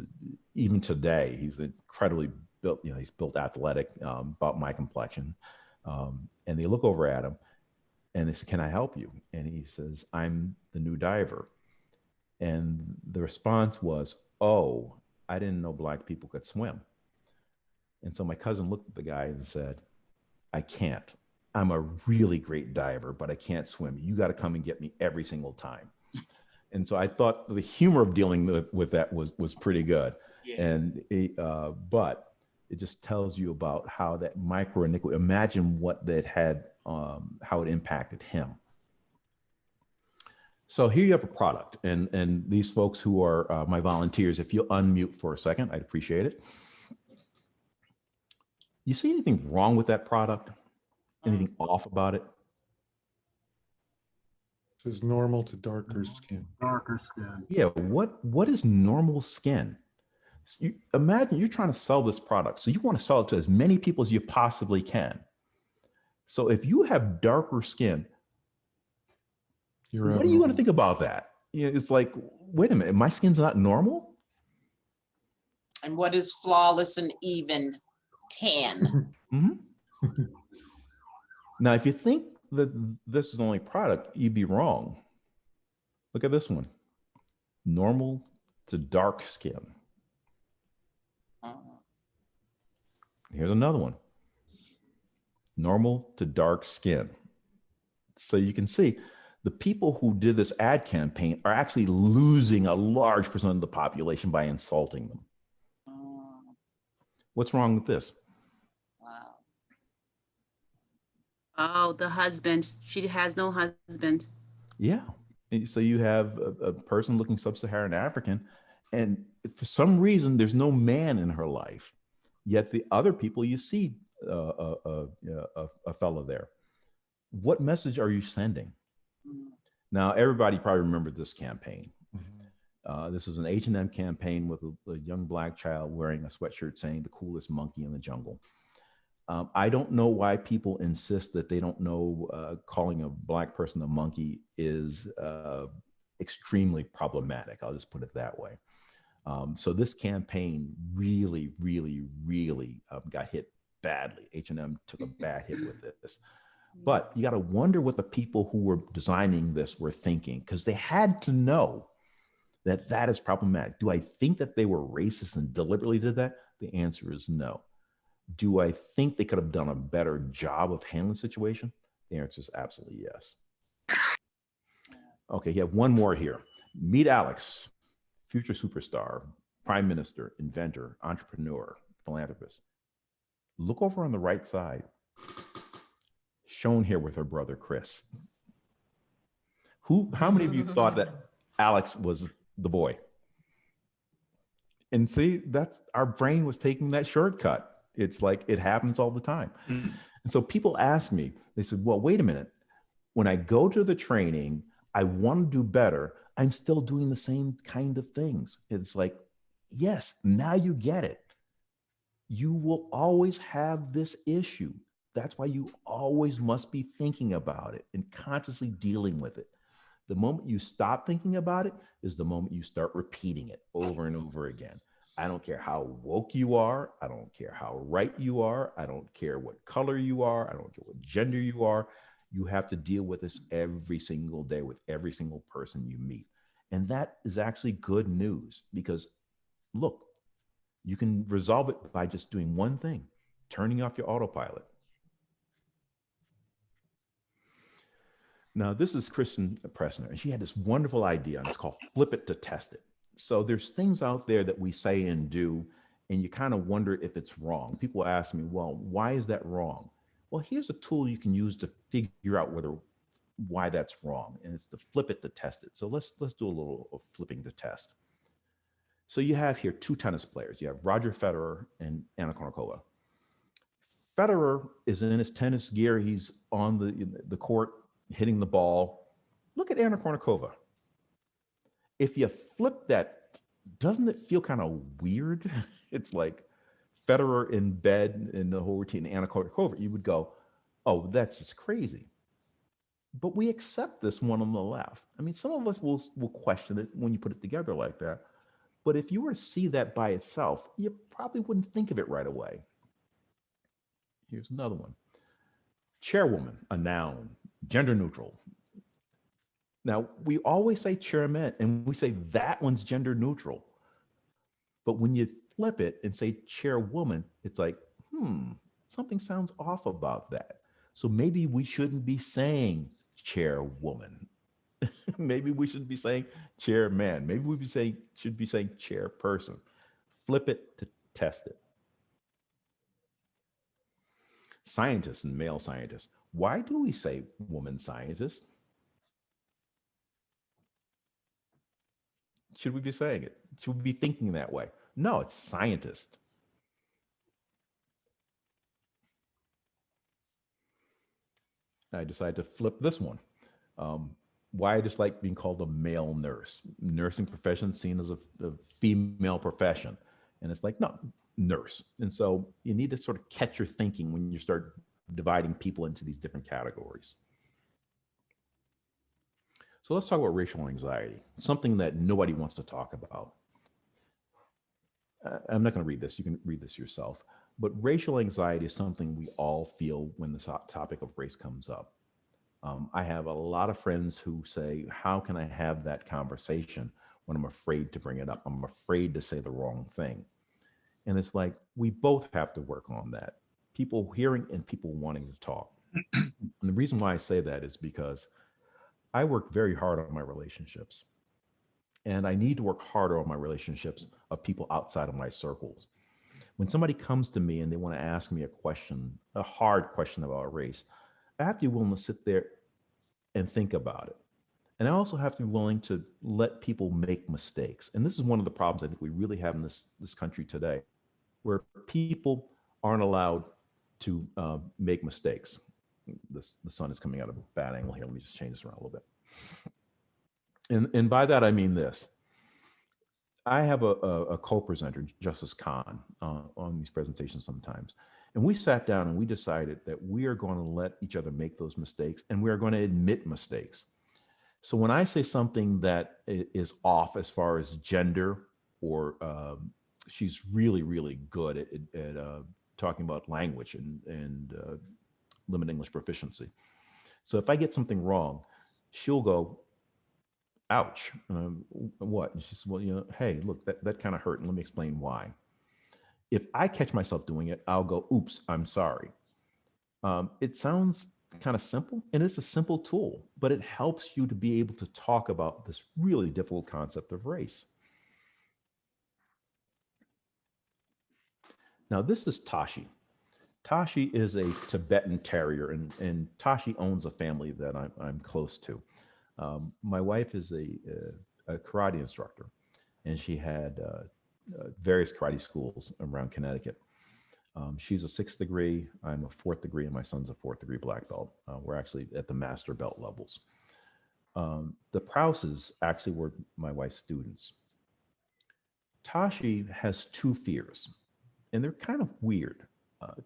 Speaker 2: even today, he's incredibly built, he's built athletic, about my complexion. And they look over at him and they say, "Can I help you?" And he says, "I'm the new diver." And the response was, "Oh, I didn't know Black people could swim." And so my cousin looked at the guy and said, "I can't. I'm a really great diver, but I can't swim. You got to come and get me every single time." And so I thought the humor of dealing with that was pretty good.
Speaker 7: Yeah.
Speaker 2: And but it just tells you about how that micro iniquity, imagine what that had, how it impacted him. So here you have a product, and these folks who are my volunteers, if you'll unmute for a second, I'd appreciate it. You see anything wrong with that product? Anything off about it?
Speaker 8: It says normal to darker skin.
Speaker 10: Darker skin.
Speaker 2: Yeah, what is normal skin? Imagine you're trying to sell this product, so you want to sell it to as many people as you possibly can. So if you have darker skin, what are you going to think about that? It's like, wait a minute, my skin's not normal?
Speaker 7: And what is flawless and even tan?
Speaker 2: Mm-hmm. Now, if you think that this is the only product, you'd be wrong. Look at this one. Normal to dark skin. Here's another one. Normal to dark skin. So you can see the people who did this ad campaign are actually losing a large percent of the population by insulting them. What's wrong with this?
Speaker 7: Wow.
Speaker 11: Oh, the husband. She has no husband.
Speaker 2: Yeah. So you have a person looking sub-Saharan African, and for some reason, there's no man in her life. Yet the other people, you see a fellow there. What message are you sending? Now, everybody probably remembered this campaign. This was an H&M campaign with a young Black child wearing a sweatshirt saying "the coolest monkey in the jungle." I don't know why people insist that they don't know calling a Black person a monkey is extremely problematic. I'll just put it that way. So this campaign really, really, really got hit badly. H&M took a bad hit with this. But you got to wonder what the people who were designing this were thinking, because they had to know that that is problematic. Do I think that they were racist and deliberately did that? The answer is no. Do I think they could have done a better job of handling the situation? The answer is absolutely yes. Okay, you have one more here. Meet Alex, future superstar, prime minister, inventor, entrepreneur, philanthropist. Look over on the right side. Shown here with her brother, Chris. How many of you thought that Alex was the boy? And see, that's our brain was taking that shortcut. It's like it happens all the time. And so people ask me, they said, well, wait a minute. When I go to the training, I want to do better. I'm still doing the same kind of things. It's like, yes, now you get it. You will always have this issue. That's why you always must be thinking about it and consciously dealing with it. The moment you stop thinking about it is the moment you start repeating it over and over again. I don't care how woke you are. I don't care how right you are. I don't care what color you are. I don't care what gender you are. You have to deal with this every single day with every single person you meet. And that is actually good news because, look, you can resolve it by just doing one thing, turning off your autopilot. Now, this is Kristen Pressner, and she had this wonderful idea, and it's called Flip It to Test It. So there's things out there that we say and do, and you kind of wonder if it's wrong. People ask me, well, why is that wrong? Well, here's a tool you can use to figure out why that's wrong, and it's to flip it to test it. So let's do a little of flipping to test. So you have here two tennis players. You have Roger Federer and Anna Kournikova. Federer is in his tennis gear. He's on the court hitting the ball. Look at Anna Kournikova. If you flip that, doesn't it feel kind of weird? It's like Federer in bed in the whole routine, Anna Kournikova. You would go, oh, that's just crazy. But we accept this one on the left. I mean, some of us will question it when you put it together like that. But if you were to see that by itself, you probably wouldn't think of it right away. Here's another one. Chairwoman, a noun, gender neutral. Now, we always say chairman, and we say that one's gender neutral. But when you flip it and say chairwoman, it's like, something sounds off about that. So maybe we shouldn't be saying chairwoman. Maybe we should be saying chairman. Maybe should be saying chairperson. Flip it to test it. Scientists and male scientists. Why do we say woman scientist? Should we be saying it? Should we be thinking that way? No, it's scientist. I decided to flip this one. Why I dislike being called a male nurse. Nursing profession seen as a female profession. And it's like, no, nurse. And so you need to sort of catch your thinking when you start dividing people into these different categories. So let's talk about racial anxiety, something that nobody wants to talk about. I'm not going to read this. You can read this yourself. But racial anxiety is something we all feel when the topic of race comes up. I have a lot of friends who say, how can I have that conversation when I'm afraid to bring it up? I'm afraid to say the wrong thing. And it's like, we both have to work on that. People hearing and people wanting to talk. And the reason why I say that is because I work very hard on my relationships. And I need to work harder on my relationships of people outside of my circles. When somebody comes to me and they want to ask me a question, a hard question about race, I have to be willing to sit there and think about it. And I also have to be willing to let people make mistakes. And this is one of the problems I think we really have in this country today, where people aren't allowed to make mistakes. The sun is coming out of a bad angle here. Let me just change this around a little bit. And by that, I mean this. I have a co-presenter, Justice Khan, on these presentations sometimes. And we sat down and we decided that we are going to let each other make those mistakes, and we are going to admit mistakes. So when I say something that is off as far as gender, or she's really, really good at talking about language and limited English proficiency. So if I get something wrong, she'll go, ouch, what? And she says, well, hey, look, that kind of hurt, and let me explain why. If I catch myself doing it, I'll go, oops, I'm sorry. It sounds kind of simple, and it's a simple tool, but it helps you to be able to talk about this really difficult concept of race. Now, this is Tashi. Tashi is a Tibetan terrier, and Tashi owns a family that I'm close to. My wife is a karate instructor, and she had various karate schools around Connecticut. She's a 6th degree, I'm a 4th degree, and my son's a 4th degree black belt. We're actually at the master belt levels. The Prouses actually were my wife's students. Tashi has 2 fears, and they're kind of weird.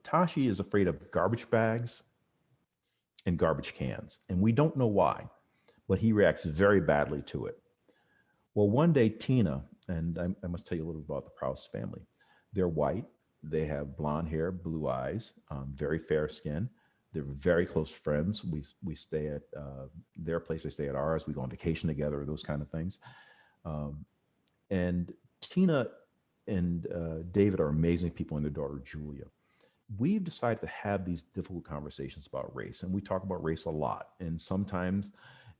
Speaker 2: Tashi is afraid of garbage bags and garbage cans, and we don't know why, but he reacts very badly to it. Well, one day, Tina, and I must tell you a little bit about the Prouse family. They're white. They have blonde hair, blue eyes, very fair skin. They're very close friends. We stay at their place. They stay at ours. We go on vacation together, those kind of things. And Tina and David are amazing people, and their daughter, Julia. We've decided to have these difficult conversations about race, and we talk about race a lot. And sometimes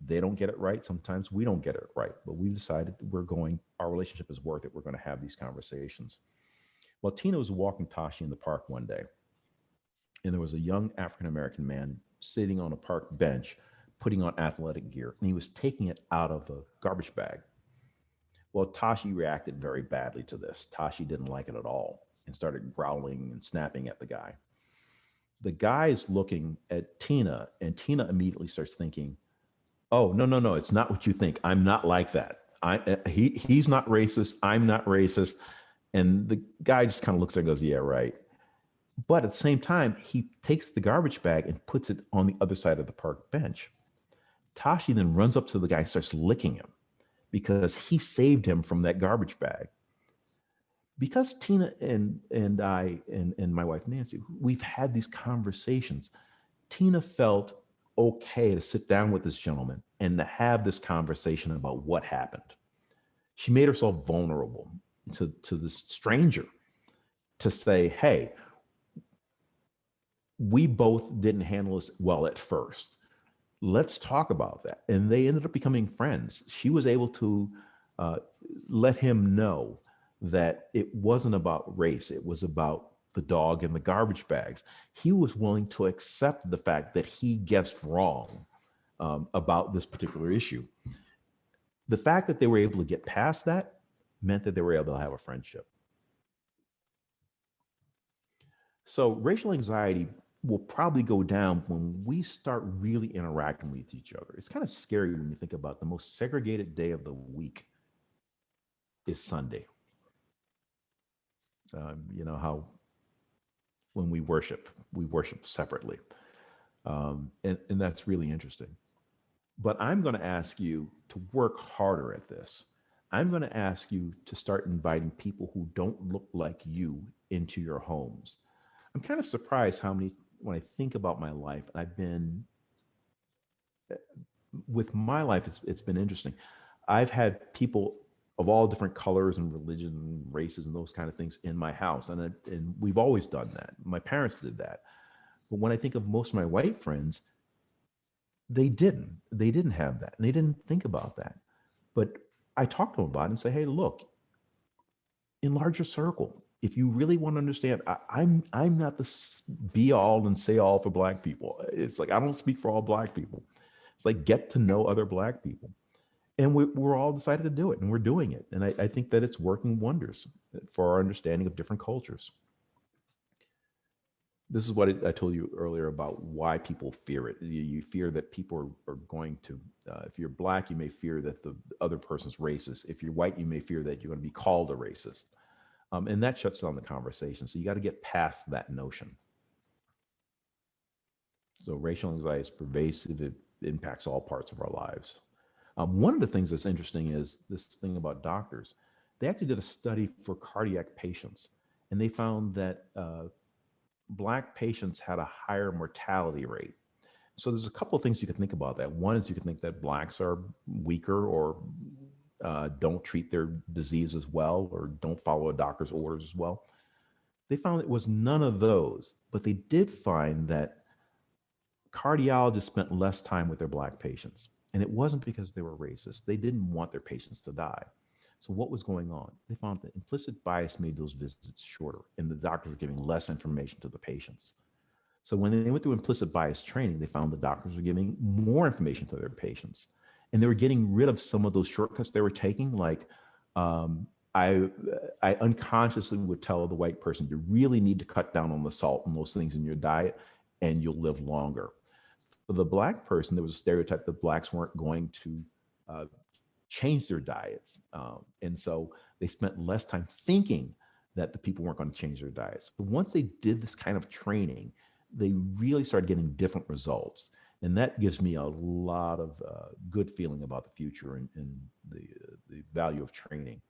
Speaker 2: they don't get it right. Sometimes we don't get it right, but we've decided our relationship is worth it. We're going to have these conversations. Well, Tina was walking Tashi in the park one day, and there was a young African-American man sitting on a park bench, putting on athletic gear, and he was taking it out of a garbage bag. Well, Tashi reacted very badly to this. Tashi didn't like it at all and started growling and snapping at the guy. The guy is looking at Tina, and Tina immediately starts thinking, oh, no, it's not what you think. I'm not like that. He's not racist. I'm not racist. And the guy just kind of looks at it and goes, yeah, right. But at the same time, he takes the garbage bag and puts it on the other side of the park bench. Tashi then runs up to the guy and starts licking him because he saved him from that garbage bag. Because Tina and I and my wife, Nancy, we've had these conversations, Tina felt okay to sit down with this gentleman and to have this conversation about what happened. She made herself vulnerable to this stranger to say, hey, we both didn't handle this well at first. Let's talk about that. And they ended up becoming friends. She was able to let him know that it wasn't about race. It was about the dog and the garbage bags. He was willing to accept the fact that he guessed wrong about this particular issue. The fact that they were able to get past that meant that they were able to have a friendship. So racial anxiety will probably go down when we start really interacting with each other. It's kind of scary when you think about the most segregated day of the week is Sunday. You know how when we worship separately. And that's really interesting. But I'm going to ask you to work harder at this. I'm going to ask you to start inviting people who don't look like you into your homes. I'm kind of surprised how many, when I think about my life, with my life, it's been interesting. I've had people of all different colors and religions and races and those kind of things in my house. And we've always done that. My parents did that. But when I think of most of my white friends, they didn't have that. And they didn't think about that. But I talk to them about it and say, hey, look, enlarge your circle. If you really want to understand, I'm not the be all and say all for Black people. It's like, I don't speak for all Black people. It's like, get to know other Black people. And we're all decided to do it, and we're doing it. And I think that it's working wonders for our understanding of different cultures. This is what I told you earlier about why people fear it. You fear that people are going to, if you're Black, you may fear that the other person's racist. If you're white, you may fear that you're going to be called a racist. And that shuts down the conversation. So you got to get past that notion. So racial anxiety is pervasive. It impacts all parts of our lives. One of the things that's interesting is this thing about doctors. They actually did a study for cardiac patients, and they found that Black patients had a higher mortality rate. So there's a couple of things you can think about that. One is you can think that Blacks are weaker or don't treat their disease as well, or don't follow a doctor's orders as well. They found it was none of those, but they did find that cardiologists spent less time with their Black patients. And it wasn't because they were racist. They didn't want their patients to die. So what was going on? They found that implicit bias made those visits shorter, and the doctors were giving less information to the patients. So when they went through implicit bias training, they found the doctors were giving more information to their patients. And they were getting rid of some of those shortcuts they were taking. Like I unconsciously would tell the white person, you really need to cut down on the salt and those things in your diet, and you'll live longer. For the Black person, there was a stereotype that Blacks weren't going to change their diets. And so they spent less time thinking that the people weren't going to change their diets. But once they did this kind of training, they really started getting different results. And that gives me a lot of good feeling about the future and the value of training.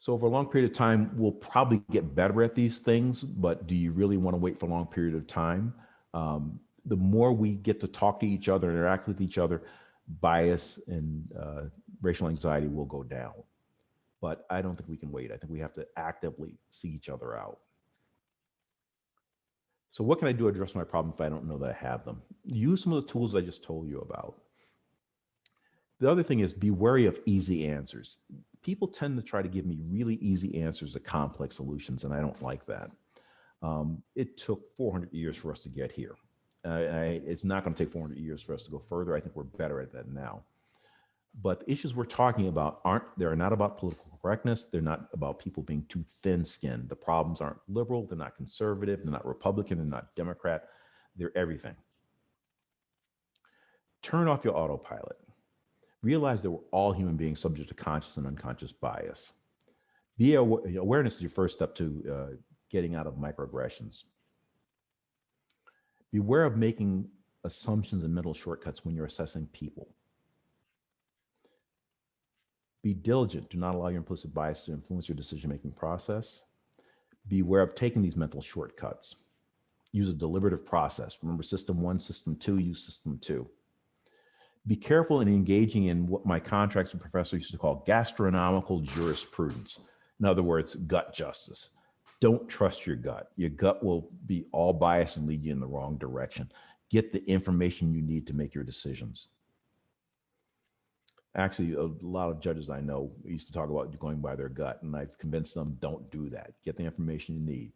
Speaker 2: So over a long period of time, we'll probably get better at these things, but do you really want to wait for a long period of time? The more we get to talk to each other, interact with each other, bias and racial anxiety will go down. But I don't think we can wait. I think we have to actively see each other out. So what can I do to address my problem if I don't know that I have them? Use some of the tools I just told you about. The other thing is be wary of easy answers. People tend to try to give me really easy answers to complex solutions, and I don't like that. It took 400 years for us to get here. It's not going to take 400 years for us to go further. I think we're better at that now. But the issues we're talking about they're not about political correctness. They're not about people being too thin-skinned. The problems aren't liberal. They're not conservative. They're not Republican. They're not Democrat. They're everything. Turn off your autopilot. Realize that we're all human beings subject to conscious and unconscious bias. Awareness is your first step to getting out of microaggressions. Beware of making assumptions and mental shortcuts when you're assessing people. Be diligent. Do not allow your implicit bias to influence your decision-making process. Beware of taking these mental shortcuts. Use a deliberative process. Remember system 1, system 2, use system 2. Be careful in engaging in what my contracts professor used to call gastronomical jurisprudence. In other words, gut justice. Don't trust your gut. Your gut will be all biased and lead you in the wrong direction. Get the information you need to make your decisions. Actually, a lot of judges I know used to talk about going by their gut, and I've convinced them, don't do that. Get the information you need.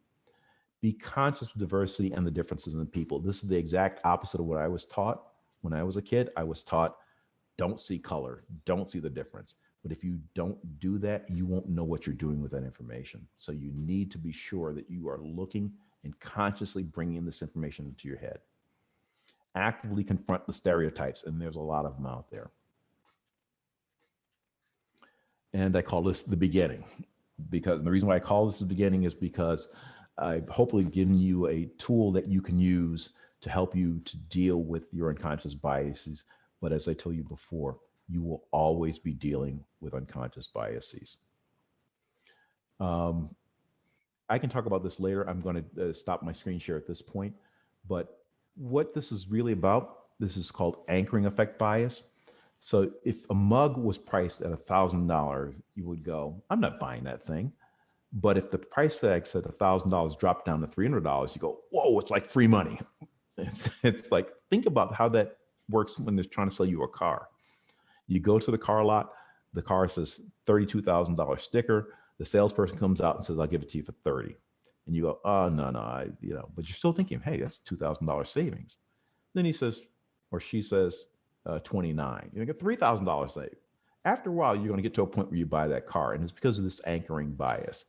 Speaker 2: Be conscious of diversity and the differences in people. This is the exact opposite of what I was taught when I was a kid. I was taught, don't see color, don't see the difference. But if you don't do that, you won't know what you're doing with that information. So you need to be sure that you are looking and consciously bringing this information into your head. Actively confront the stereotypes, and there's a lot of them out there. And I call this the beginning, because the reason why I call this the beginning is because I've hopefully given you a tool that you can use to help you to deal with your unconscious biases. But as I told you before, you will always be dealing with unconscious biases. I can talk about this later. I'm going to stop my screen share at this point. But what this is really about, this is called anchoring effect bias. So if a mug was priced at $1,000, you would go, I'm not buying that thing. But if the price tag said $1,000 dropped down to $300, you go, whoa, it's like free money. It's like, think about how that works when they're trying to sell you a car. You go to the car lot, the car says $32,000 sticker. The salesperson comes out and says, I'll give it to you for 30. And you go, oh, no, but you're still thinking, hey, that's $2,000 savings. Then he says, or she says, 29, you get $3,000 saved. After a while, you're going to get to a point where you buy that car, and it's because of this anchoring bias.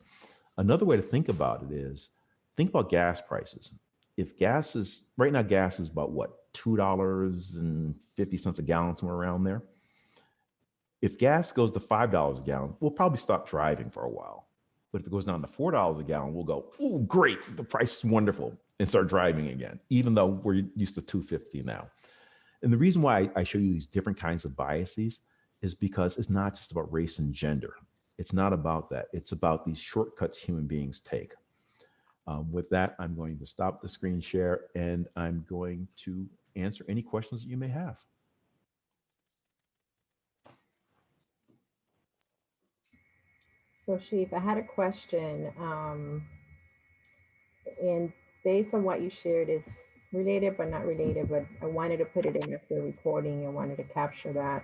Speaker 2: Another way to think about it is, think about gas prices. If gas is, right now, gas is about what, $2.50 a gallon, somewhere around there. If gas goes to $5 a gallon, we'll probably stop driving for a while. But if it goes down to $4 a gallon, we'll go, oh, great, the price is wonderful, and start driving again, even though we're used to $2.50 now. And the reason why I show you these different kinds of biases is because it's not just about race and gender. It's not about that. It's about these shortcuts human beings take. With that, I'm going to stop the screen share, and I'm going to answer any questions that you may have.
Speaker 3: So Chief, I had a question, and based on what you shared is related but not related, but I wanted to put it in the recording. I wanted to capture that.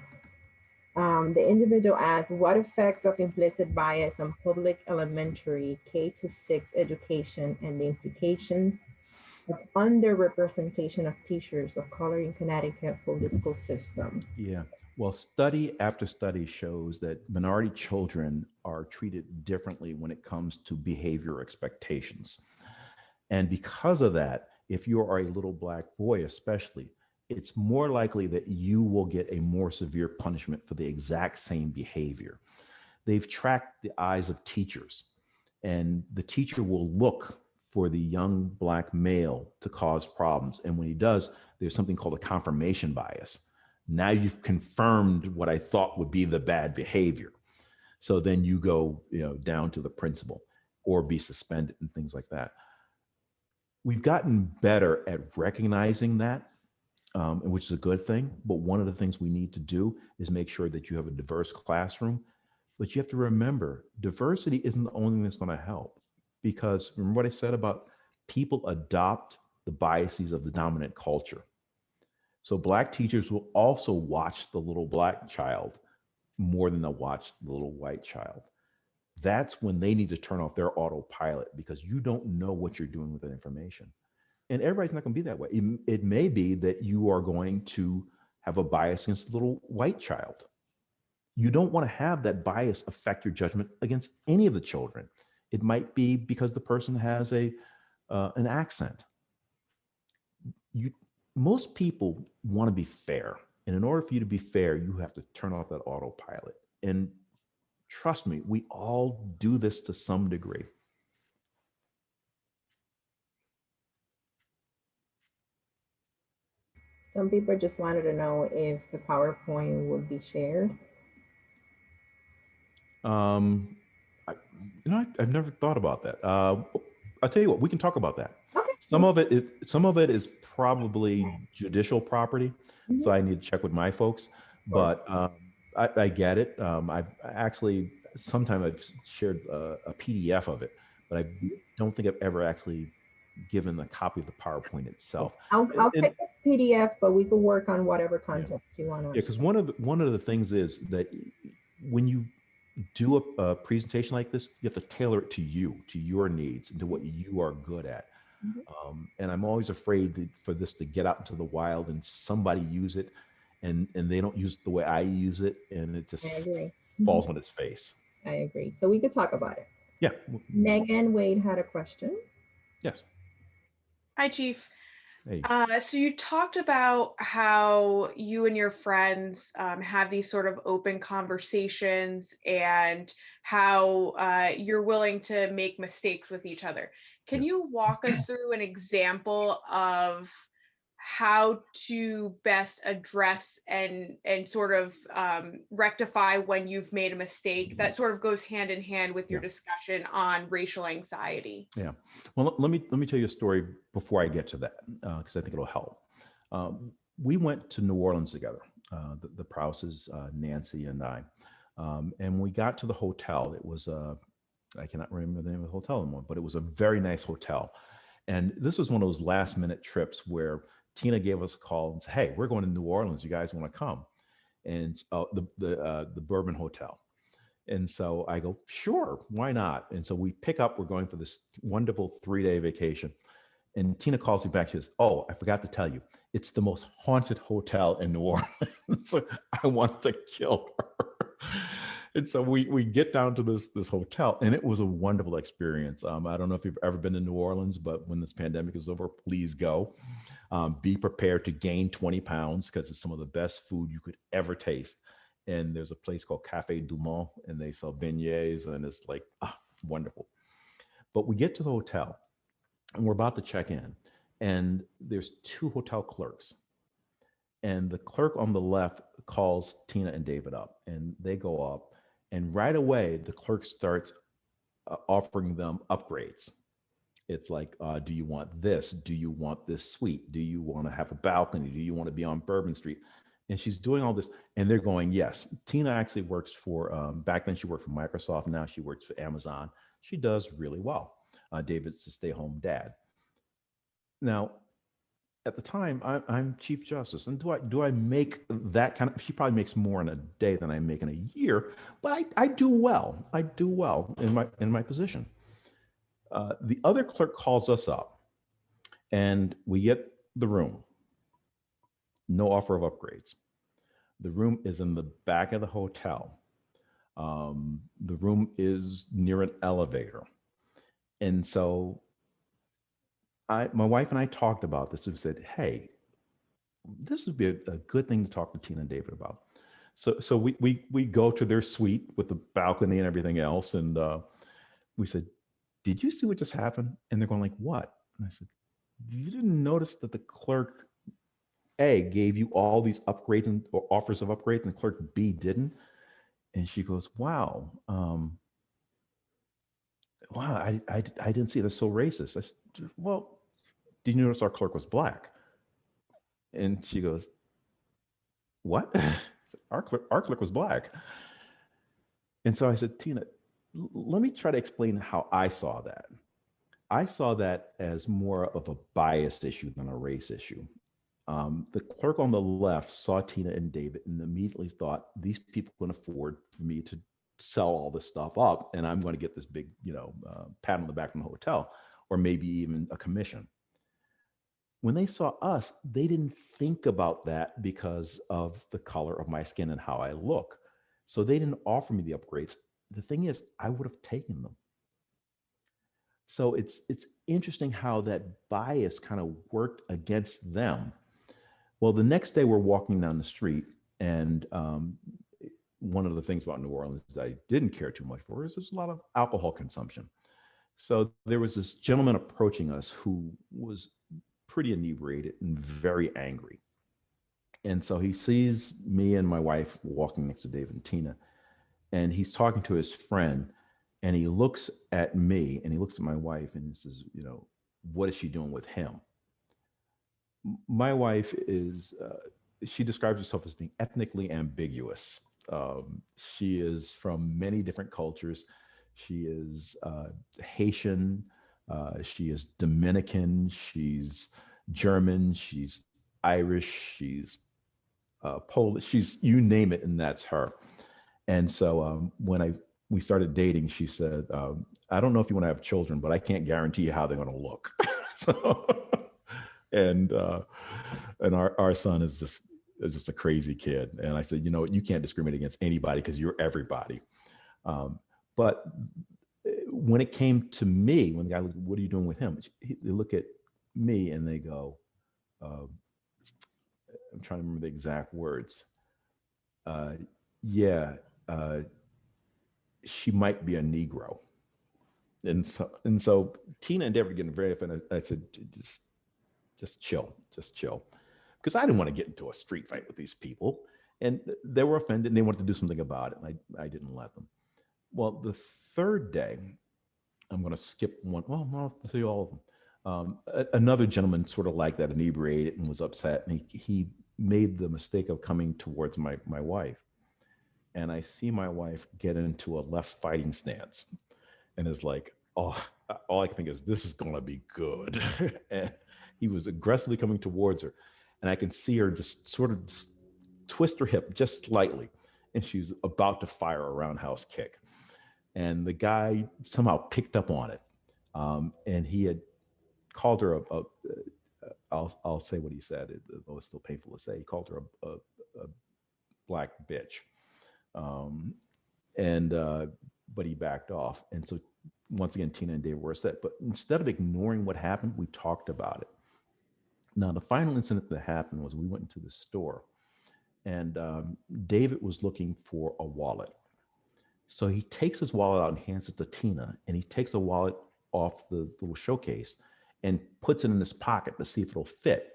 Speaker 3: The individual asks, what effects of implicit bias on public elementary K-6 education and the implications of underrepresentation of teachers of color in Connecticut public school system?
Speaker 2: Yeah, well, study after study shows that minority children are treated differently when it comes to behavior expectations. And because of that, if you are a little Black boy especially, it's more likely that you will get a more severe punishment for the exact same behavior. They've tracked the eyes of teachers, and the teacher will look for the young Black male to cause problems. And when he does, there's something called a confirmation bias. Now you've confirmed what I thought would be the bad behavior. So then you go, down to the principal or be suspended and things like that. We've gotten better at recognizing that, which is a good thing. But one of the things we need to do is make sure that you have a diverse classroom. But you have to remember, diversity isn't the only thing that's going to help. Because remember what I said about people adopt the biases of the dominant culture. So Black teachers will also watch the little Black child more than they'll watch the little white child. That's when they need to turn off their autopilot, because you don't know what you're doing with that information. And everybody's not going to be that way. It may be that you are going to have a bias against the little white child. You don't want to have that bias affect your judgment against any of the children. It might be because the person has an accent. Most people want to be fair. And in order for you to be fair, you have to turn off that autopilot. And trust me, we all do this to some degree.
Speaker 3: Some people just wanted to know if the PowerPoint would be shared.
Speaker 2: I've never thought about that. I'll tell you what, we can talk about that.
Speaker 3: Okay.
Speaker 2: Some of it is probably judicial property, so I need to check with my folks. But I get it. I've actually sometimes I've shared a PDF of it, but I don't think I've ever actually given a copy of the PowerPoint itself.
Speaker 3: I'll take the PDF, but we can work on whatever content you want to.
Speaker 2: Yeah, because one of the things is that when you do a presentation like this, you have to tailor it to you, to your needs, and to what you are good at. And I'm always afraid for this to get out into the wild and somebody use it, and they don't use it the way I use it, and it just falls on its face.
Speaker 3: I agree. So we could talk about it.
Speaker 2: Yeah.
Speaker 3: Megan Wade had a question.
Speaker 2: Yes.
Speaker 10: Hi, Chief.
Speaker 2: Hey.
Speaker 10: So you talked about how you and your friends have these sort of open conversations and how you're willing to make mistakes with each other. Can you walk us through an example of how to best address and sort of rectify when you've made a mistake that sort of goes hand in hand with your discussion on racial anxiety?
Speaker 2: Yeah. Well, let me tell you a story before I get to that, because I think it'll help. We went to New Orleans together, the Prouses, Nancy and I. And when we got to the hotel, it was, I cannot remember the name of the hotel anymore, but it was a very nice hotel. And this was one of those last minute trips where Tina gave us a call and said, "Hey, we're going to New Orleans. You guys want to come?" And the Bourbon Hotel. And so I go, "Sure, why not?" And so we pick up. We're going for this wonderful 3-day vacation. And Tina calls me back. She says, "Oh, I forgot to tell you, it's the most haunted hotel in New Orleans." So I want to kill her. And so we get down to this hotel, and it was a wonderful experience. I don't know if you've ever been to New Orleans, but when this pandemic is over, please go. Be prepared to gain 20 pounds because it's some of the best food you could ever taste. And there's a place called Cafe Du Monde, and they sell beignets, and it's like, wonderful. But we get to the hotel, and we're about to check in, and there's 2 hotel clerks. And the clerk on the left calls Tina and David up, and they go up. And right away, the clerk starts offering them upgrades. It's like, do you want this? Do you want this suite? Do you want to have a balcony? Do you want to be on Bourbon Street? And she's doing all this, and they're going, yes. Tina actually works for, back then she worked for Microsoft. Now she works for Amazon. She does really well. David's a stay-home dad. Now, at the time, I'm Chief Justice, and do I make that kind of? She probably makes more in a day than I make in a year, but I do well. I do well in my position. The other clerk calls us up, and we get the room. No offer of upgrades. The room is in the back of the hotel. The room is near an elevator, and so my wife and I talked about this. We said, "Hey, this would be a good thing to talk to Tina and David about." So we go to their suite with the balcony and everything else, and we said, "Did you see what just happened?" And they're going like, "What?" And I said, "You didn't notice that the clerk A gave you all these upgrades and or offers of upgrades, and clerk B didn't?" And she goes, "Wow, wow, I didn't see it. That's so racist." I said, "Well, did you notice our clerk was Black?" And she goes, "What?" Our clerk was Black. And so I said, "Tina, let me try to explain how I saw that. I saw that as more of a bias issue than a race issue. The clerk on the left saw Tina and David and immediately thought, these people can afford for me to sell all this stuff up, and I'm going to get this big, pat on the back from the hotel, or maybe even a commission. When they saw us, they didn't think about that because of the color of my skin and how I look. So they didn't offer me the upgrades. The thing is, I would have taken them. So it's interesting how that bias kind of worked against them. Well, the next day we're walking down the street, and one of the things about New Orleans that I didn't care too much for is there's a lot of alcohol consumption. So there was this gentleman approaching us who was pretty inebriated and very angry. And so he sees me and my wife walking next to David and Tina, and he's talking to his friend, and he looks at me and he looks at my wife and he says, what is she doing with him? My wife is, she describes herself as being ethnically ambiguous. She is from many different cultures. She is Haitian, she is Dominican, she's German, she's Irish, she's Polish, she's, you name it, and that's her. And so when we started dating, she said, I don't know if you want to have children, but I can't guarantee you how they're going to look. So, and our son is just a crazy kid. And I said, you know, you can't discriminate against anybody because you're everybody. But when it came to me, when the guy, what are you doing with him? They look at me and they go, I'm trying to remember the exact words. She might be a Negro. And so Tina endeavored getting very offended. I said, just chill. Because I didn't want to get into a street fight with these people. And they were offended and they wanted to do something about it. And I didn't let them. Well, the third day, I'm going to skip one. Well, I'll have to see all of them. Another gentleman sort of like that, inebriated and was upset. And he made the mistake of coming towards my wife. And I see my wife get into a left fighting stance. And it's like, oh, all I can think is, this is going to be good. And he was aggressively coming towards her. And I can see her just sort of twist her hip just slightly. And she's about to fire a roundhouse kick. And the guy somehow picked up on it. And he had called her I'll say what he said, though it's still painful to say. He called her a black bitch. But he backed off. And so once again, Tina and Dave were upset. But instead of ignoring what happened, we talked about it. Now, the final incident that happened was we went into the store and David was looking for a wallet. So he takes his wallet out and hands it to Tina, and he takes a wallet off the little showcase and puts it in his pocket to see if it'll fit.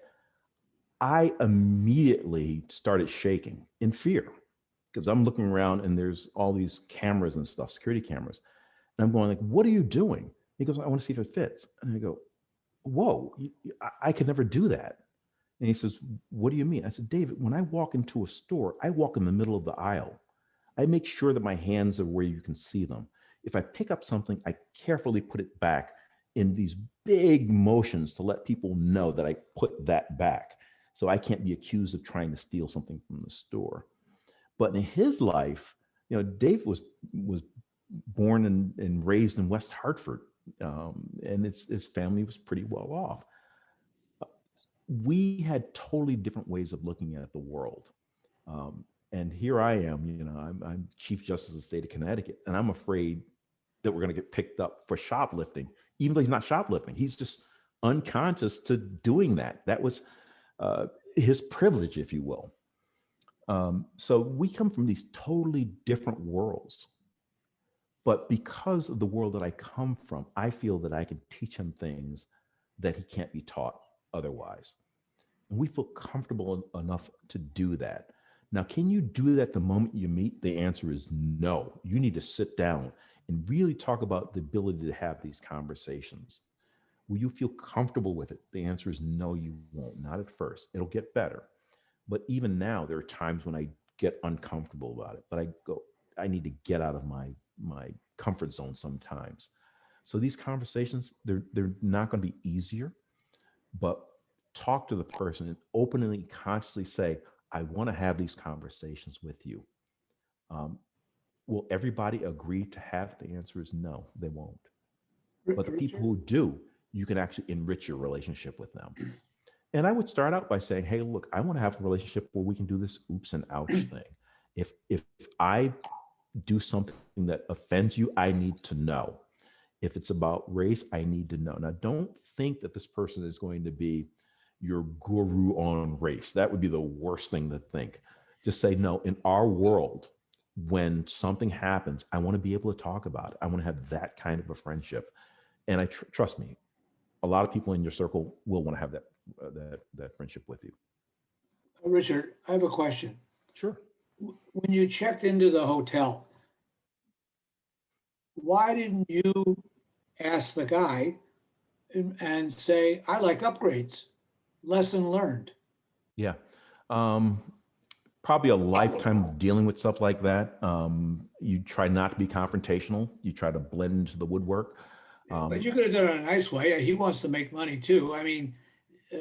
Speaker 2: I immediately started shaking in fear because I'm looking around and there's all these cameras and stuff, security cameras. And I'm going like, what are you doing? He goes, I want to see if it fits. And I go, whoa, I could never do that. And he says, what do you mean? I said, David, when I walk into a store, I walk in the middle of the aisle. I make sure that my hands are where you can see them. If I pick up something, I carefully put it back in these big motions to let people know that I put that back. So I can't be accused of trying to steal something from the store. But in his life, you know, Dave was born and raised in West Hartford, and his family was pretty well off. We had totally different ways of looking at the world. And here I am, you know, I'm Chief Justice of the state of Connecticut, and I'm afraid that we're going to get picked up for shoplifting, even though he's not shoplifting. He's just unconscious to doing that. That was his privilege, if you will. So we come from these totally different worlds. But because of the world that I come from, I feel that I can teach him things that he can't be taught otherwise. And we feel comfortable enough to do that. Now, can you do that the moment you meet? The answer is no. You need to sit down and really talk about the ability to have these conversations. Will you feel comfortable with it? The answer is no, you won't. Not at first. It'll get better. But even now, there are times when I get uncomfortable about it. But I go, I need to get out of my comfort zone sometimes. So these conversations, they're not going to be easier, but talk to the person and openly, consciously say, I want to have these conversations with you. Will everybody agree to have? The answer is no, they won't. But the people who do, you can actually enrich your relationship with them. And I would start out by saying, hey, look, I want to have a relationship where we can do this oops and ouch thing. If I do something that offends you, I need to know. If it's about race, I need to know. Now, don't think that this person is going to be your guru on race. That would be the worst thing to think. Just say, no, in our world, when something happens, I want to be able to talk about it. I want to have that kind of a friendship. And I trust me, a lot of people in your circle will want to have that friendship with you.
Speaker 12: Richard, I have a question.
Speaker 2: Sure.
Speaker 12: When you checked into the hotel, why didn't you ask the guy and say, I like upgrades. Lesson learned.
Speaker 2: Yeah. Probably a lifetime of dealing with stuff like that. You try not to be confrontational. You try to blend into the woodwork.
Speaker 12: But you could have done it in a nice way. He wants to make money too. I mean,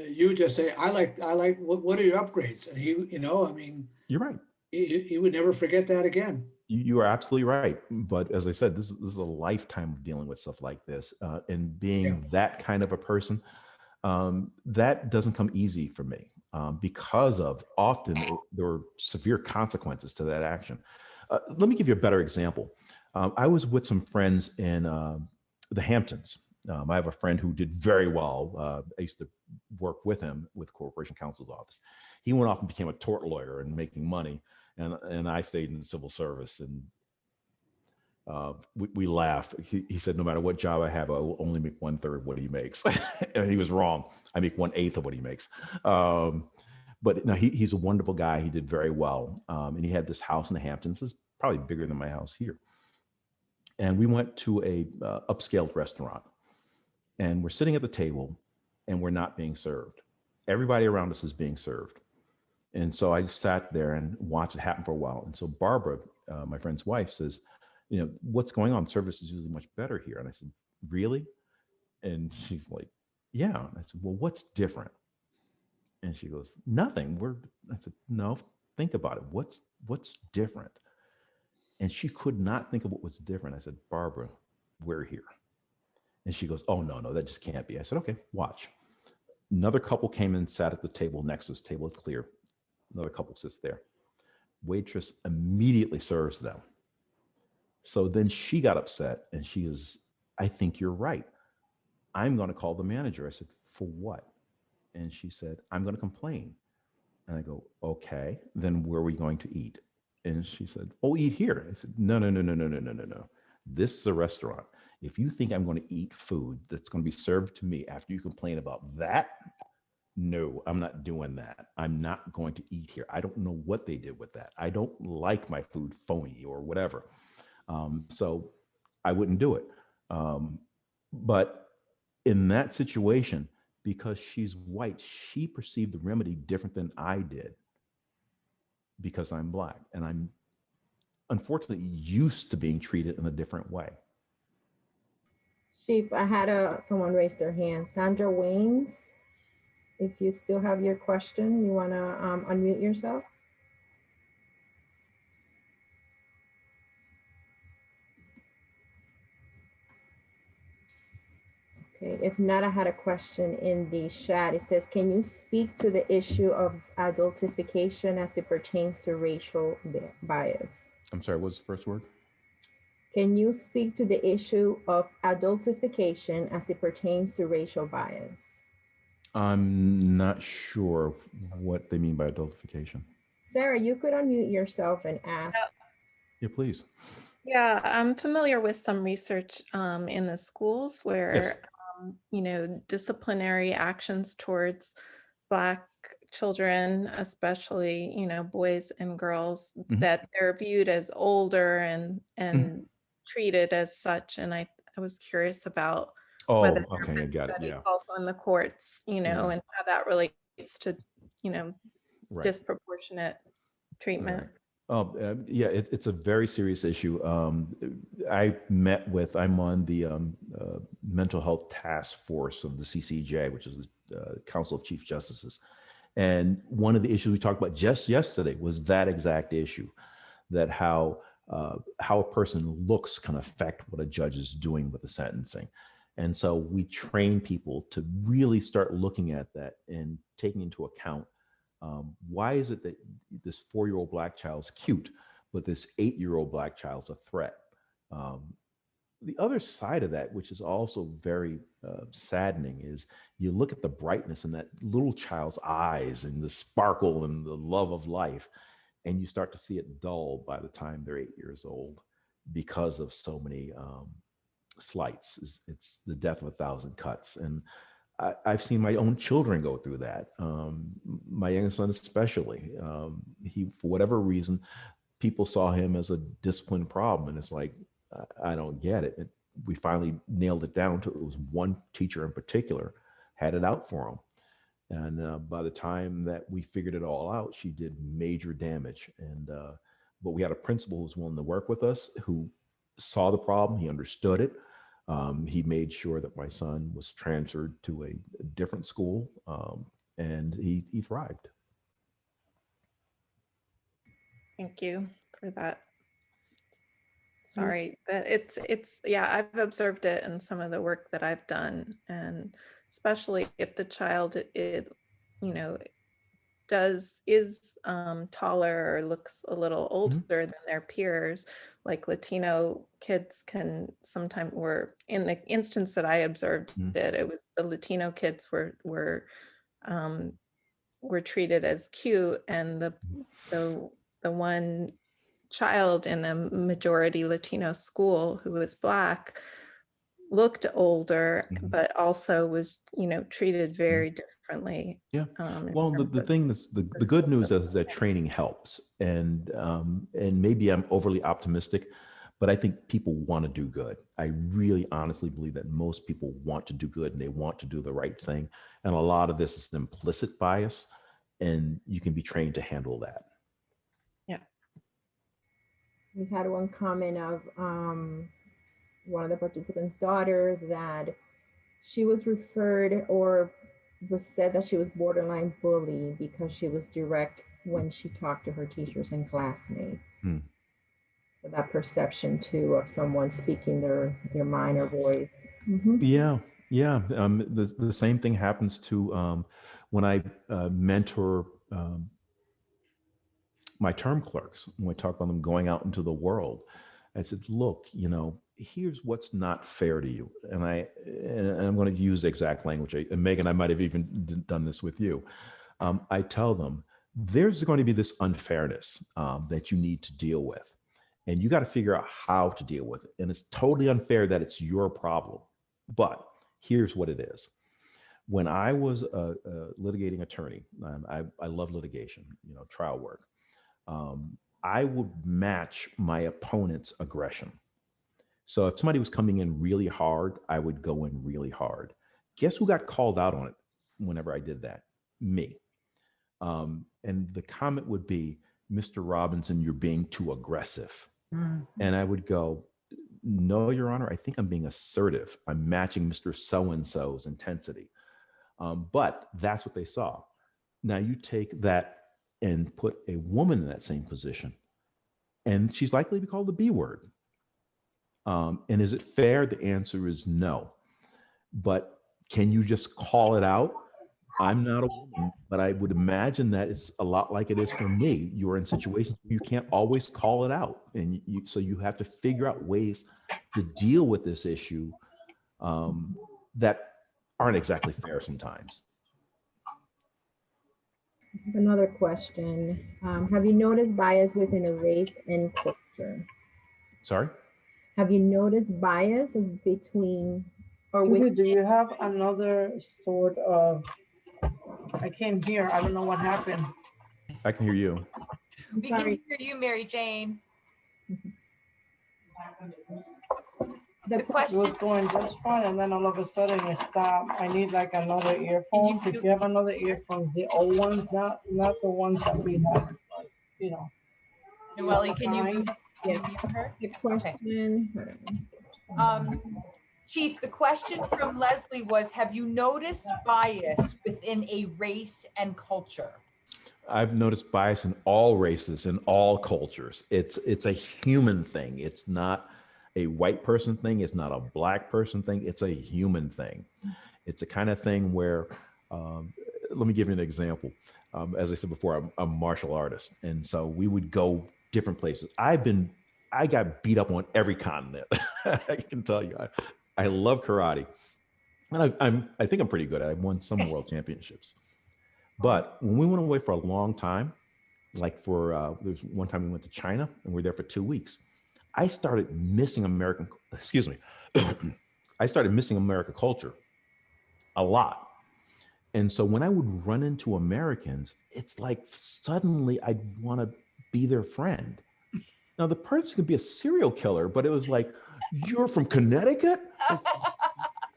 Speaker 12: you would just say, I like, what are your upgrades? And he, I mean,
Speaker 2: you're right.
Speaker 12: He would never forget that again.
Speaker 2: You are absolutely right. But as I said, this is a lifetime of dealing with stuff like this. And being that kind of a person, that doesn't come easy for me. Because of often there are severe consequences to that action. Let me give you a better example. I was with some friends in the Hamptons. I have a friend who did very well. I used to work with him with Corporation Counsel's office. He went off and became a tort lawyer and making money, and I stayed in the civil service. And we laughed. He said, no matter what job I have, I will only make 1/3 of what he makes. And he was wrong. I make 1/8 of what he makes. But no, he's a wonderful guy. He did very well. And he had this house in the Hamptons. It's probably bigger than my house here. And we went to a upscale restaurant, and we're sitting at the table and we're not being served. Everybody around us is being served. And so I just sat there and watched it happen for a while. And so Barbara, my friend's wife, says, what's going on? Service is usually much better here. And I said, really? And she's like, yeah. And I said, well, what's different? And she goes, nothing. I said, no, think about it. What's different? And she could not think of what was different. I said, Barbara, we're here. And she goes, oh, no, that just can't be. I said, okay, watch. Another couple came and sat at the table next to us. Table is clear. Another couple sits there. Waitress immediately serves them. So then she got upset and she is, I think you're right. I'm going to call the manager. I said, for what? And she said, I'm going to complain. And I go, okay, then where are we going to eat? And she said, oh, eat here. I said, no. This is a restaurant. If you think I'm going to eat food that's going to be served to me after you complain about that, no, I'm not doing that. I'm not going to eat here. I don't know what they did with that. I don't like my food phony or whatever. So I wouldn't do it. But in that situation, because she's white, she perceived the remedy different than I did because I'm Black. And I'm unfortunately used to being treated in a different way.
Speaker 3: Chief, I had someone raise their hand. Sandra Waynes, if you still have your question, you want to unmute yourself? Okay, if not, I had a question in the chat. It says, can you speak to the issue of adultification as it pertains to racial bias?
Speaker 2: I'm sorry, what's the first word?
Speaker 3: Can you speak to the issue of adultification as it pertains to racial bias?
Speaker 2: I'm not sure what they mean by adultification.
Speaker 3: Sarah, you could unmute yourself and ask.
Speaker 2: Yeah, please.
Speaker 13: Yeah, I'm familiar with some research in the schools where, disciplinary actions towards Black children, especially, boys and girls, that they're viewed as older and treated as such. And I was curious about whether
Speaker 2: okay, I got it. Yeah.
Speaker 13: Also in the courts, and how that relates to, disproportionate treatment.
Speaker 2: Right. Yeah, it's a very serious issue. I'm on the mental health task force of the CCJ, which is the Council of Chief Justices. And one of the issues we talked about just yesterday was that exact issue, that how a person looks can affect what a judge is doing with the sentencing. And so we train people to really start looking at that and taking into account why is it that this 4-year-old Black child's cute, but this 8-year-old Black child's a threat? The other side of that, which is also very saddening, is you look at the brightness in that little child's eyes and the sparkle and the love of life, and you start to see it dull by the time they're 8 years old because of so many slights. It's the death of 1,000 cuts. And I've seen my own children go through that. My youngest son especially. He, for whatever reason, people saw him as a discipline problem. And it's like, I don't get it. we finally nailed it down to it was one teacher in particular had it out for him. And by the time that we figured it all out, she did major damage. And but we had a principal who was willing to work with us, who saw the problem, he understood it. He made sure that my son was transferred to a different school, and he thrived.
Speaker 13: Thank you for that. Sorry, that it's yeah, I've observed it in some of the work that I've done, and especially if the child is taller or looks a little older than their peers, like Latino kids can sometimes, were in the instance that I observed it was the Latino kids were treated as cute, and the one child in a majority Latino school who was Black looked older, but also was, treated very differently.
Speaker 2: Yeah. Well, the thing is, the good news is that training helps, and maybe I'm overly optimistic, but I think people want to do good. I really honestly believe that most people want to do good and they want to do the right thing. And a lot of this is implicit bias, and you can be trained to handle that.
Speaker 3: Yeah. We've had one comment of one of the participants' daughter that she was referred or was said that she was borderline bully because she was direct when she talked to her teachers and classmates. So that perception too of someone speaking their mind or voice.
Speaker 2: Yeah. The same thing happens to when I mentor my term clerks, when I talk about them going out into the world. I said, look, here's what's not fair to you. And I'm going to use the exact language. And Megan, I might have even done this with you. I tell them, there's going to be this unfairness that you need to deal with. And you got to figure out how to deal with it. And it's totally unfair that it's your problem. But here's what it is. When I was a litigating attorney, I love litigation, trial work. I would match my opponent's aggression. So if somebody was coming in really hard, I would go in really hard. Guess who got called out on it whenever I did that? Me. And the comment would be, Mr. Robinson, you're being too aggressive. And I would go, no, Your Honor, I think I'm being assertive. I'm matching Mr. So-and-so's intensity. But that's what they saw. Now you take that and put a woman in that same position, and she's likely to be called the B word. And is it fair? The answer is no. But can you just call it out? I'm not a woman, but I would imagine that it's a lot like it is for me. You're in situations where you can't always call it out. And so you have to figure out ways to deal with this issue that aren't exactly fair sometimes.
Speaker 3: Another question. Have you noticed bias within a race and culture?
Speaker 2: Sorry?
Speaker 3: Have you noticed bias between or with?
Speaker 14: Do you have another sort of, I can't hear, I don't know what happened.
Speaker 2: I can hear you.
Speaker 1: We can hear you, Mary Jane. The question
Speaker 14: was going just fine, and then all of a sudden it stopped. I need like another earphones. If you have another earphones, the old ones, not the ones that we have, but,
Speaker 1: Noelle, can you move her?
Speaker 3: The question.
Speaker 1: Okay. Chief, the question from Leslie was, have you noticed bias within a race and culture?
Speaker 2: I've noticed bias in all races, in all cultures. It's a human thing. It's not a white person thing. It's not a Black person thing. It's a human thing. It's a kind of thing where, let me give you an example. As I said before, I'm a martial artist. And so we would go different places. I got beat up on every continent. I can tell you, I love karate. And I think I'm pretty good at it. I've won some world championships. But when we went away for a long time, like there's one time we went to China and we were there for 2 weeks. I started missing American culture a lot. And so when I would run into Americans, it's like suddenly I'd want to be their friend. Now the person could be a serial killer, but it was like, You're from Connecticut?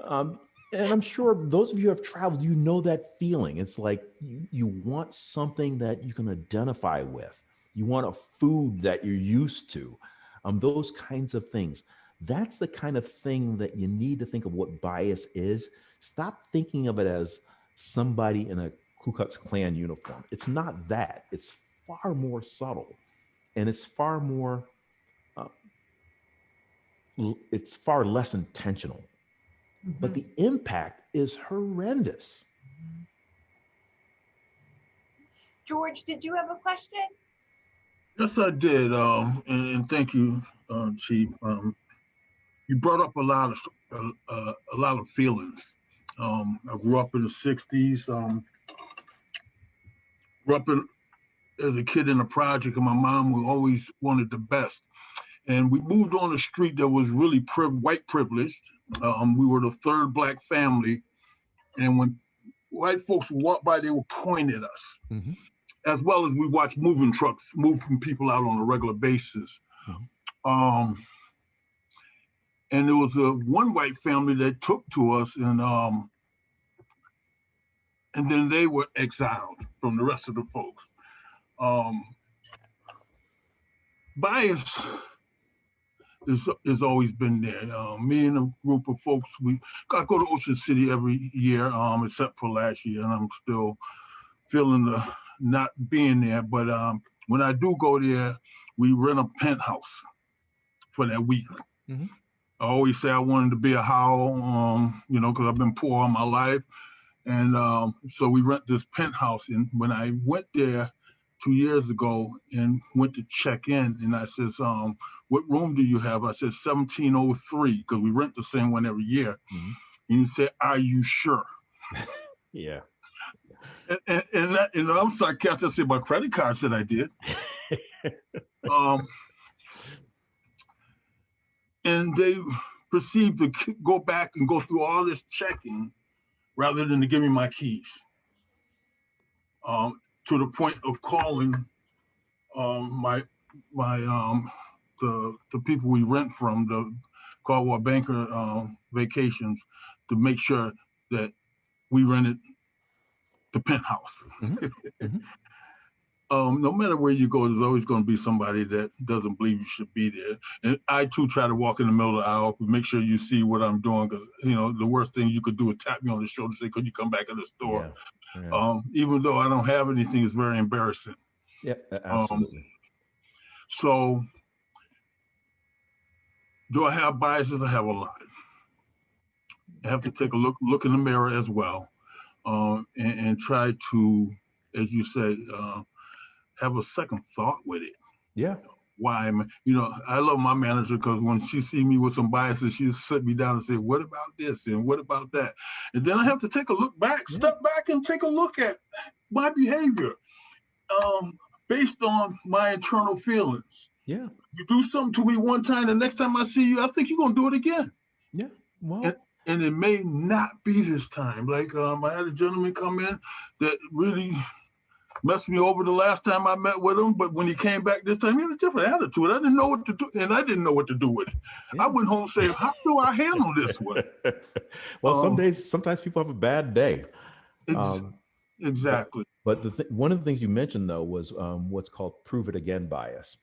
Speaker 2: And I'm sure those of you who have traveled, you know that feeling. It's like you want something that you can identify with. You want a food that you're used to. Those kinds of things. That's the kind of thing that you need to think of what bias is. Stop thinking of it as somebody in a Ku Klux Klan uniform. It's not that. It's far more subtle, and it's far more. It's far less intentional, but the impact is horrendous.
Speaker 1: George, did you have a question?
Speaker 15: Yes, I did, and thank you, Chief. You brought up a lot of feelings. I grew up in the '60s. Grew up as a kid in a project, and my mom always wanted the best. And we moved on a street that was really white privileged. We were the third Black family, and when white folks would walk by, they would point at us.
Speaker 2: Mm-hmm.
Speaker 15: As well as we watched moving trucks move from people out on a regular basis. Mm-hmm. And there was one white family that took to us, and then they were exiled from the rest of the folks. Bias has always been there. Me and a group of folks, I go to Ocean City every year, except for last year, and I'm still feeling the not being there. But when I do go there, we rent a penthouse for that week. Mm-hmm. I always say I wanted to be a howl, because I've been poor all my life. And so we rent this penthouse. And when I went there 2 years ago and went to check in, and I says, what room do you have? I said 1703, because we rent the same one every year. Mm-hmm. And you said, are you sure?
Speaker 2: Yeah.
Speaker 15: And I'm sarcastic. I said, my credit card said I did. And they proceeded to go back and go through all this checking rather than to give me my keys. To the point of calling the people we rent from, the Caldwell Banker Vacations, to make sure that we rented the penthouse. Mm-hmm. Mm-hmm. No matter where you go, there's always going to be somebody that doesn't believe you should be there. And I too try to walk in the middle of the aisle, make sure you see what I'm doing, because the worst thing you could do is tap me on the shoulder and say, "Could you come back in the store?" Yeah. Yeah. Even though I don't have anything, it's very embarrassing.
Speaker 2: Yeah, absolutely.
Speaker 15: So, do I have biases? I have a lot. I have to take a look in the mirror as well, and try to, as you said, have a second thought with it.
Speaker 2: Yeah.
Speaker 15: Why? I love my manager, because when she see me with some biases, she'll sit me down and say, "What about this? And what about that?" And then I have to take a look back, step back and take a look at my behavior based on my internal feelings.
Speaker 2: Yeah.
Speaker 15: You do something to me one time, the next time I see you, I think you're going to do it again.
Speaker 2: Yeah. Well.
Speaker 15: And it may not be this time. Like I had a gentleman come in that really messed me over the last time I met with him, but when he came back this time, he had a different attitude. I didn't know what to do, and I didn't know what to do with it. Yeah. I went home and said, "How do I handle this one?"
Speaker 2: Well, sometimes people have a bad day.
Speaker 15: Exactly.
Speaker 2: But one of the things you mentioned, though, was what's called prove it again bias.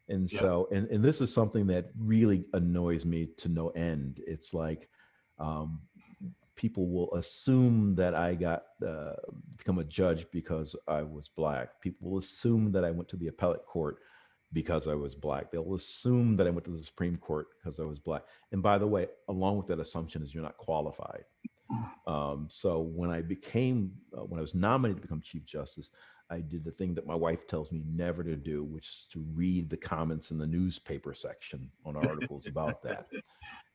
Speaker 2: And so, and this is something that really annoys me to no end. It's like people will assume that I become a judge because I was Black. People will assume that I went to the appellate court because I was Black. They'll assume that I went to the Supreme Court because I was Black. And by the way, along with that assumption is you're not qualified. So when I was nominated to become Chief Justice, I did the thing that my wife tells me never to do, which is to read the comments in the newspaper section on articles about that.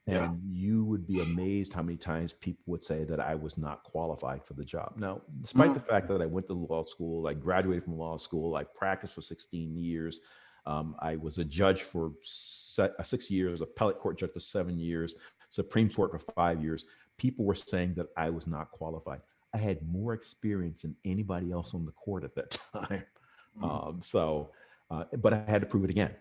Speaker 2: And you would be amazed how many times people would say that I was not qualified for the job. Now, despite the fact that I went to law school, I graduated from law school, I practiced for 16 years. I was a judge for 6 years, appellate court judge for 7 years, Supreme Court for 5 years. People were saying that I was not qualified. I had more experience than anybody else on the court at that time. But I had to prove it again.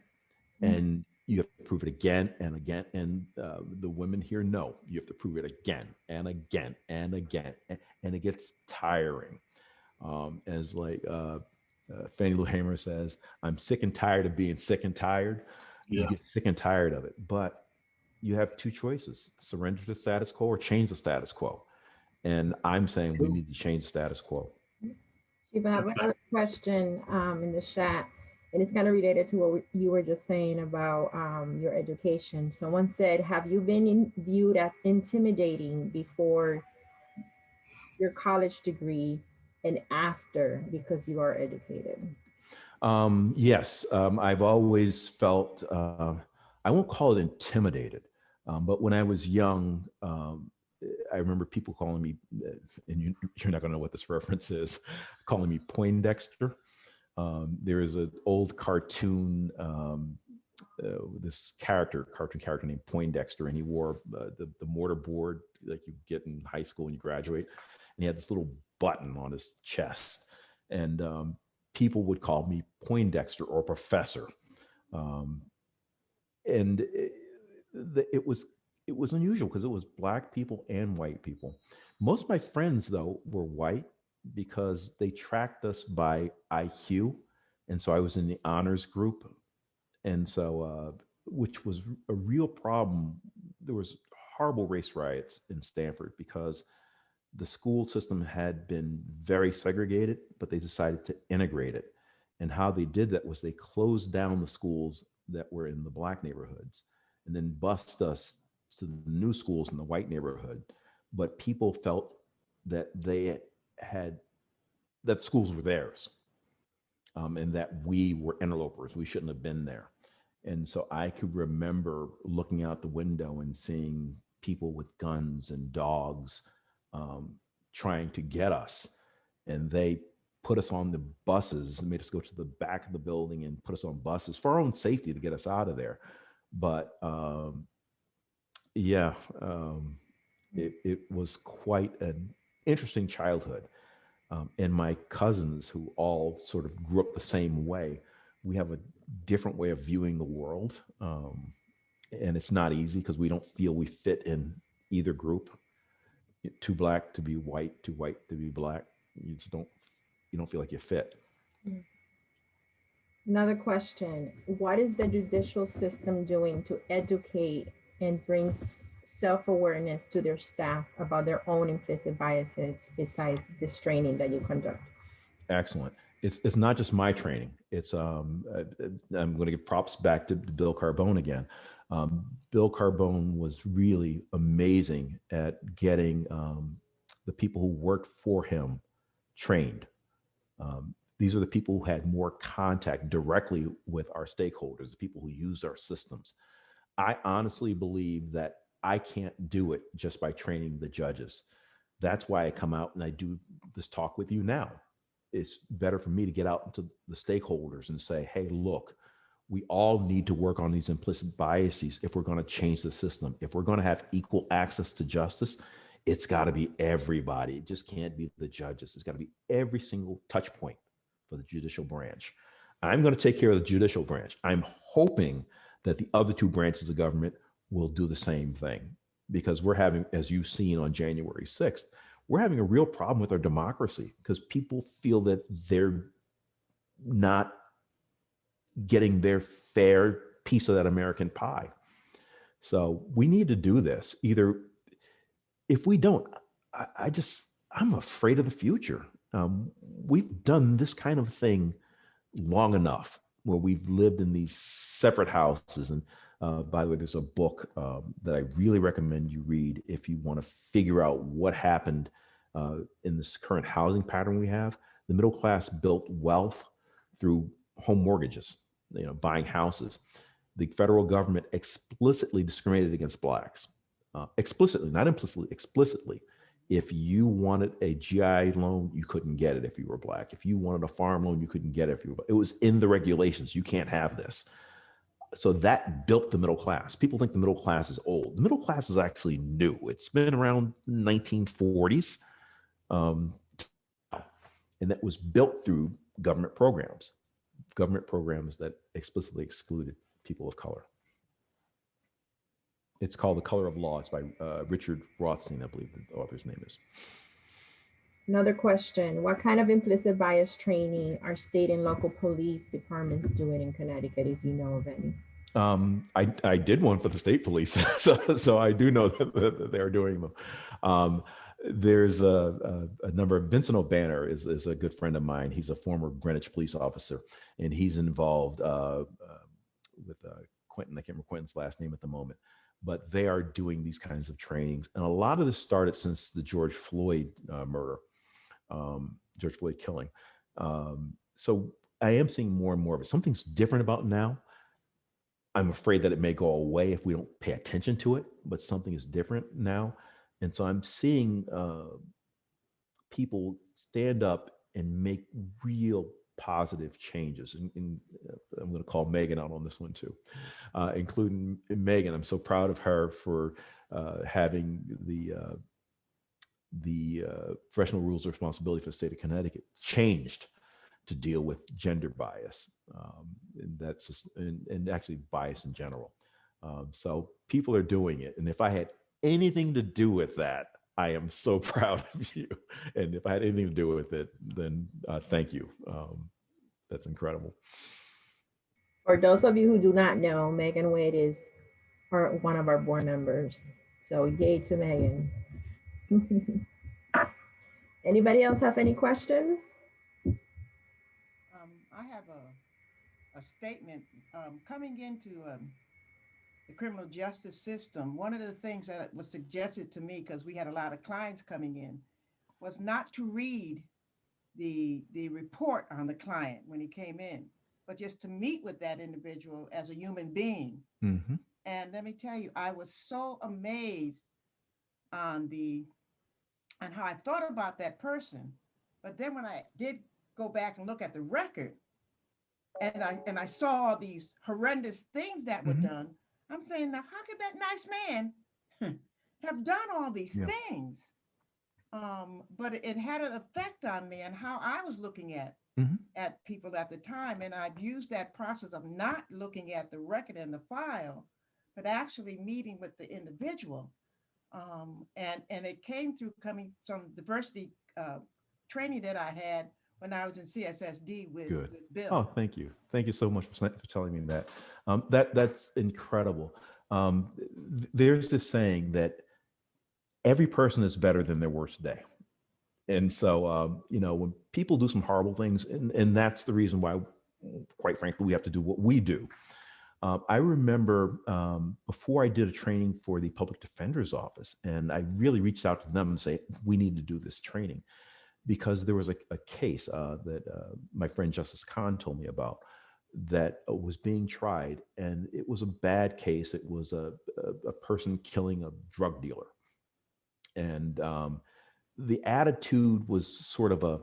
Speaker 2: And You have to prove it again and again. And the women here know you have to prove it again and again and again. And it gets tiring. As like Fannie Lou Hamer says, I'm sick and tired of being sick and tired.
Speaker 15: Yeah.
Speaker 2: You get sick and tired of it. But you have two choices: surrender to the status quo or change the status quo. And I'm saying we need to change the status quo.
Speaker 3: Shiva, I have another question in the chat, and it's kind of related to what you were just saying about your education. Someone said, have you been viewed as intimidating before your college degree and after because you are educated?
Speaker 2: Yes, I've always felt, I won't call it intimidated, but when I was young, I remember people calling me, and you're not going to know what this reference is, calling me Poindexter. There is an old cartoon, this cartoon character named Poindexter, and he wore the mortar board like you get in high school when you graduate, and he had this little button on his chest, and people would call me Poindexter or Professor, and it was unusual because it was Black people and white people. Most of my friends, though, were white because they tracked us by IQ. And so I was in the honors group. And so, which was a real problem. There was horrible race riots in Stanford because the school system had been very segregated, but they decided to integrate it. And how they did that was they closed down the schools that were in the Black neighborhoods and then bused us to the new schools in the white neighborhood. But people felt that that schools were theirs, and that we were interlopers. We shouldn't have been there. And so I could remember looking out the window and seeing people with guns and dogs trying to get us. And they put us on the buses and made us go to the back of the building and put us on buses for our own safety to get us out of there. But it was quite an interesting childhood. And my cousins, who all sort of grew up the same way, we have a different way of viewing the world. And it's not easy because we don't feel we fit in either group. Too Black to be white, too white to be Black. You don't feel like you fit.
Speaker 3: Another question: what is the judicial system doing to educate and bring self-awareness to their staff about their own implicit biases besides this training that you conduct?
Speaker 2: Excellent. It's not just my training. It's I'm going to give props back to Bill Carbone again. Bill Carbone was really amazing at getting the people who worked for him trained. These are the people who had more contact directly with our stakeholders, the people who used our systems. I honestly believe that I can't do it just by training the judges. That's why I come out and I do this talk with you now. It's better for me to get out into the stakeholders and say, hey, look, we all need to work on these implicit biases if we're going to change the system. If we're going to have equal access to justice, it's got to be everybody. It just can't be the judges. It's got to be every single touch point for the judicial branch. I'm going to take care of the judicial branch. I'm hoping that the other two branches of government will do the same thing, because we're having, as you've seen on January 6th, we're having a real problem with our democracy because people feel that they're not getting their fair piece of that American pie. So we need to do this. Either if we don't, I'm afraid of the future. We've done this kind of thing long enough where we've lived in these separate houses. And by the way, there's a book that I really recommend you read if you want to figure out what happened in this current housing pattern we have. The middle class built wealth through home mortgages, buying houses. The federal government explicitly discriminated against Blacks, explicitly, not implicitly, explicitly. If you wanted a GI loan, you couldn't get it if you were Black. If you wanted a farm loan, you couldn't get it if you were Black. It was in the regulations. You can't have this. So that built the middle class. People think the middle class is old. The middle class is actually new. It's been around 1940s. And that was built through government programs that explicitly excluded people of color. It's called The Color of Law. It's by Richard Rothstein, I believe the author's name is.
Speaker 3: Another question, what kind of implicit bias training are state and local police departments doing in Connecticut, if you know of any?
Speaker 2: I did one for the state police, so I do know that they're doing them. There's a number of, Vincent O'Banner is a good friend of mine. He's a former Greenwich police officer, and he's involved with Quentin. I can't remember Quentin's last name at the moment, but they are doing these kinds of trainings. And a lot of this started since the George Floyd murder, George Floyd killing. So I am seeing more and more of it. Something's different about now. I'm afraid that it may go away if we don't pay attention to it, but something is different now. And so I'm seeing people stand up and make real positive changes. And I'm going to call Megan out on this one too, including Megan. I'm so proud of her for having the professional rules of responsibility for the state of Connecticut changed to deal with gender bias, and that's just, and actually bias in general. So people are doing it, and if I had anything to do with that, I am so proud of you. And if I had anything to do with it, then thank you. That's incredible.
Speaker 3: For those of you who do not know, Megan Wade is one of our board members. So yay to Megan. Anybody else have any questions?
Speaker 16: I have a statement. Coming into the criminal justice system, one of the things that was suggested to me, because we had a lot of clients coming in, was not to read the report on the client when he came in, but just to meet with that individual as a human being. Mm-hmm. And let me tell you, I was so amazed on how I thought about that person. But then when I did go back and look at the record, and I saw these horrendous things that were done, I'm saying, now how could that nice man have done all these things? But it had an effect on me and how I was looking at people at the time. And I've used that process of not looking at the record and the file, but actually meeting with the individual. And it came through coming from diversity training that I had when I was in CSSD with Bill.
Speaker 2: Oh, thank you. Thank you so much for telling me that. That's incredible. There's this saying that every person is better than their worst day. And so, when people do some horrible things, and that's the reason why, quite frankly, we have to do what we do. I remember before I did a training for the public defender's office, and I really reached out to them and say, we need to do this training, because there was a case that my friend Justice Khan told me about that was being tried, and it was a bad case. It was a person killing a drug dealer. And the attitude was sort of a,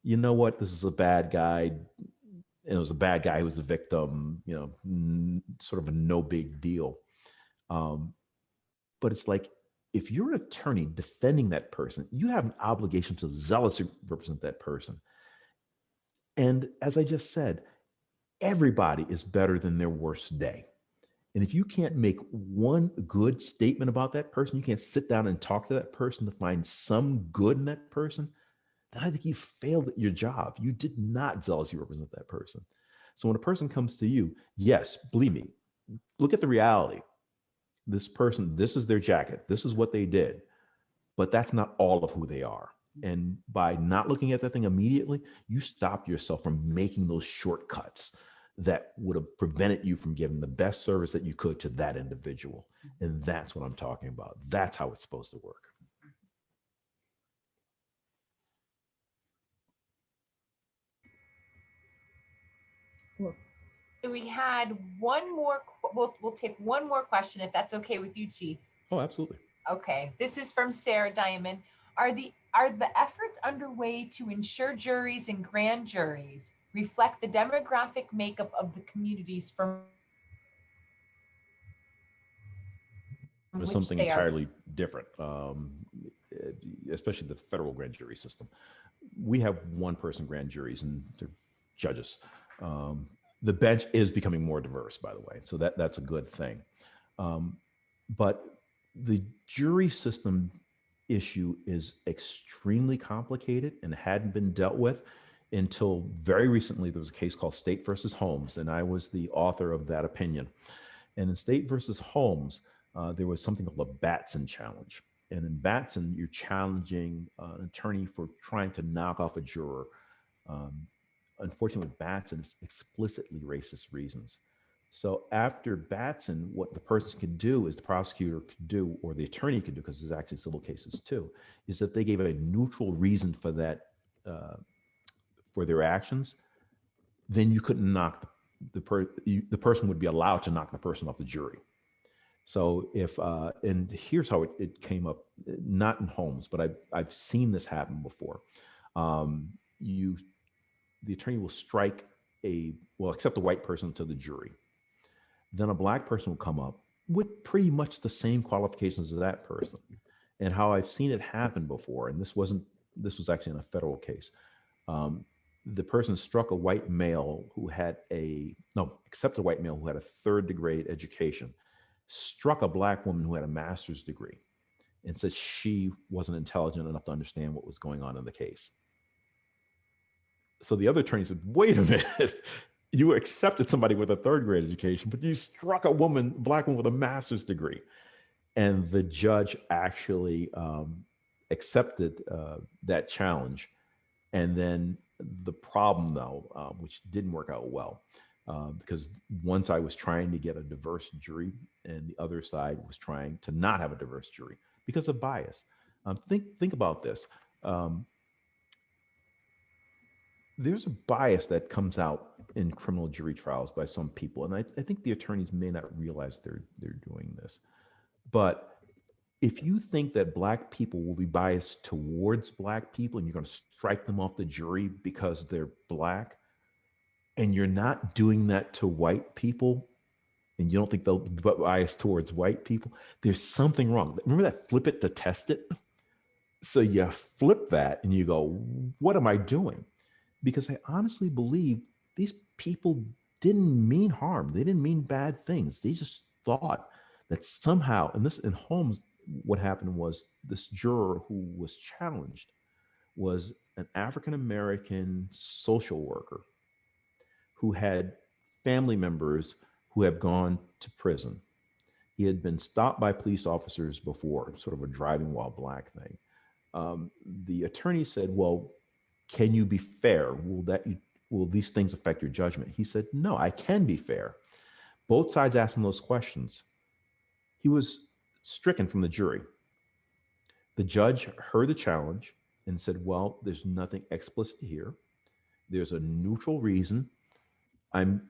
Speaker 2: you know what, this is a bad guy. And it was a bad guy who was the victim, sort of a no big deal. But it's like, if you're an attorney defending that person, you have an obligation to zealously represent that person. And as I just said, everybody is better than their worst day. And if you can't make one good statement about that person, you can't sit down and talk to that person to find some good in that person, then I think you failed at your job. You did not zealously represent that person. So when a person comes to you, yes, believe me, look at the reality. This person, this is their jacket. This is what they did. But that's not all of who they are. And by not looking at that thing immediately, you stop yourself from making those shortcuts that would have prevented you from giving the best service that you could to that individual. And that's what I'm talking about. That's how it's supposed to work.
Speaker 1: So we had one more, we'll take one more question if that's okay with you, Chief.
Speaker 2: Oh, absolutely.
Speaker 1: Okay, this is from Sarah Diamond. Are the efforts underway to ensure juries and grand juries reflect the demographic makeup of the communities from
Speaker 2: which something entirely different, especially the federal grand jury system? We have one-person grand juries and they're judges. The bench is becoming more diverse, by the way, so that's a good thing. But the jury system issue is extremely complicated and hadn't been dealt with until very recently. There was a case called State versus Holmes, and I was the author of that opinion. And in State versus Holmes, there was something called a Batson challenge. And in Batson, you're challenging an attorney for trying to knock off a juror. Unfortunately, with Batson, it's explicitly racist reasons. So after Batson, what the person could do is the prosecutor could do, or the attorney could do, because there's actually civil cases too, is that they gave a neutral reason for that, for their actions. Then you couldn't knock the person would be allowed to knock the person off the jury. So if, and here's how it came up, not in Holmes, but I've seen this happen before. The attorney will strike accept a white person to the jury. Then a black person will come up with pretty much the same qualifications as that person. And how I've seen it happen before, and this was actually in a federal case. The person struck a white male who had accepted a white male who had a third degree education, struck a black woman who had a master's degree, and said she wasn't intelligent enough to understand what was going on in the case. So the other attorney said, wait a minute, you accepted somebody with a third grade education, but you struck a black woman with a master's degree. And the judge actually accepted that challenge. And then the problem, though, which didn't work out well, because once I was trying to get a diverse jury and the other side was trying to not have a diverse jury because of bias. Think about this. There's a bias that comes out in criminal jury trials by some people, and I think the attorneys may not realize they're doing this. But if you think that black people will be biased towards black people and you're going to strike them off the jury because they're black, and you're not doing that to white people, and you don't think they'll be biased towards white people, there's something wrong. Remember that flip it to test it? So you flip that and you go, what am I doing? Because I honestly believe these people didn't mean harm. They didn't mean bad things. They just thought that somehow, and this in Holmes, what happened was this juror who was challenged was an African-American social worker who had family members who have gone to prison. He had been stopped by police officers before, sort of a driving while black thing. The attorney said, well, can you be fair? Will these things affect your judgment? He said, no, I can be fair. Both sides asked him those questions. He was stricken from the jury. The judge heard the challenge and said, well, there's nothing explicit here. There's a neutral reason. I'm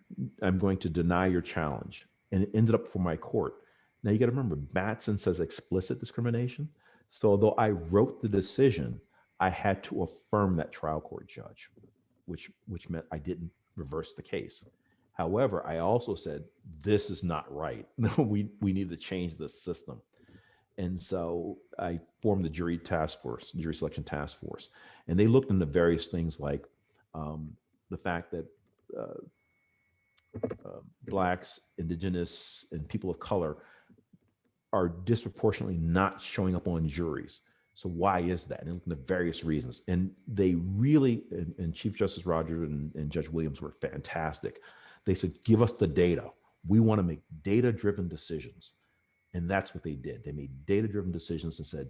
Speaker 2: going to deny your challenge. And it ended up for my court. Now you got to remember, Batson says explicit discrimination. So although I wrote the decision, I had to affirm that trial court judge, which meant I didn't reverse the case. However, I also said, this is not right. we need to change the system. And so I formed the jury selection task force. And they looked into various things like the fact that Blacks, Indigenous, and people of color are disproportionately not showing up on juries. So why is that? And looking at various reasons. And they really, and Chief Justice Rogers and Judge Williams were fantastic. They said, give us the data. We want to make data-driven decisions. And that's what they did. They made data-driven decisions and said,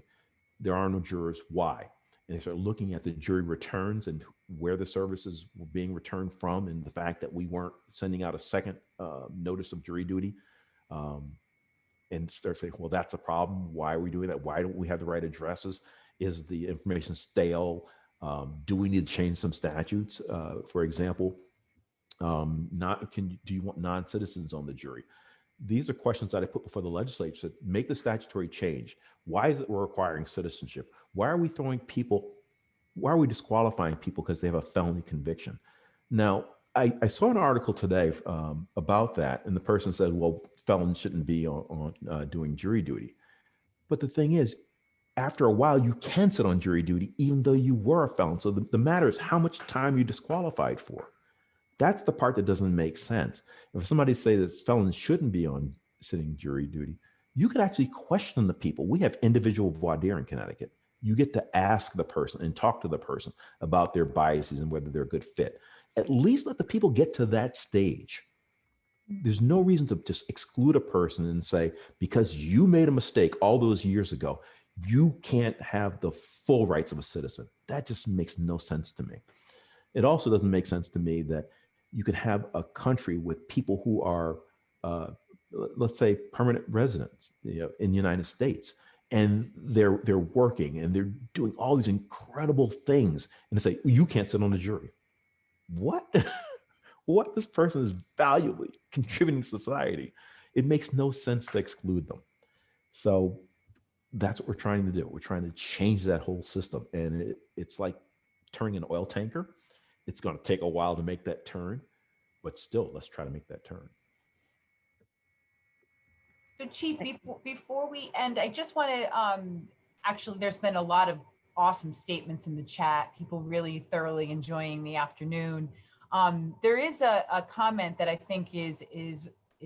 Speaker 2: there are no jurors, why? And they started looking at the jury returns and where the services were being returned from, and the fact that we weren't sending out a second notice of jury duty. And start saying, well, that's a problem. Why are we doing that? Why don't we have the right addresses? Is the information stale? Do we need to change some statutes? For example, do you want non-citizens on the jury? These are questions that I put before the legislature to make the statutory change. Why is it we're requiring citizenship? Why are we disqualifying people because they have a felony conviction? Now, I saw an article today about that, and the person said, well, felons shouldn't be on doing jury duty. But the thing is, after a while, you can sit on jury duty even though you were a felon. So the matter is how much time you're disqualified for. That's the part that doesn't make sense. If somebody says that felons shouldn't be on sitting jury duty, you could actually question the people. We have individual voir dire in Connecticut. You get to ask the person and talk to the person about their biases and whether they're a good fit. At least let the people get to that stage. There's no reason to just exclude a person and say, because you made a mistake all those years ago, you can't have the full rights of a citizen. That just makes no sense to me. It also doesn't make sense to me that you can have a country with people who are, let's say, permanent residents, in the United States, and they're working and they're doing all these incredible things, and they say, you can't sit on the jury. What? What? This person is valuably contributing to society. It makes no sense to exclude them. So that's what we're trying to do. We're trying to change that whole system. And it's like turning an oil tanker. It's going to take a while to make that turn, but still, let's try to make that turn.
Speaker 1: So Chief, before we end, I just want to, actually, there's been a lot of awesome statements in the chat, people really thoroughly enjoying the afternoon. There is a comment that I think is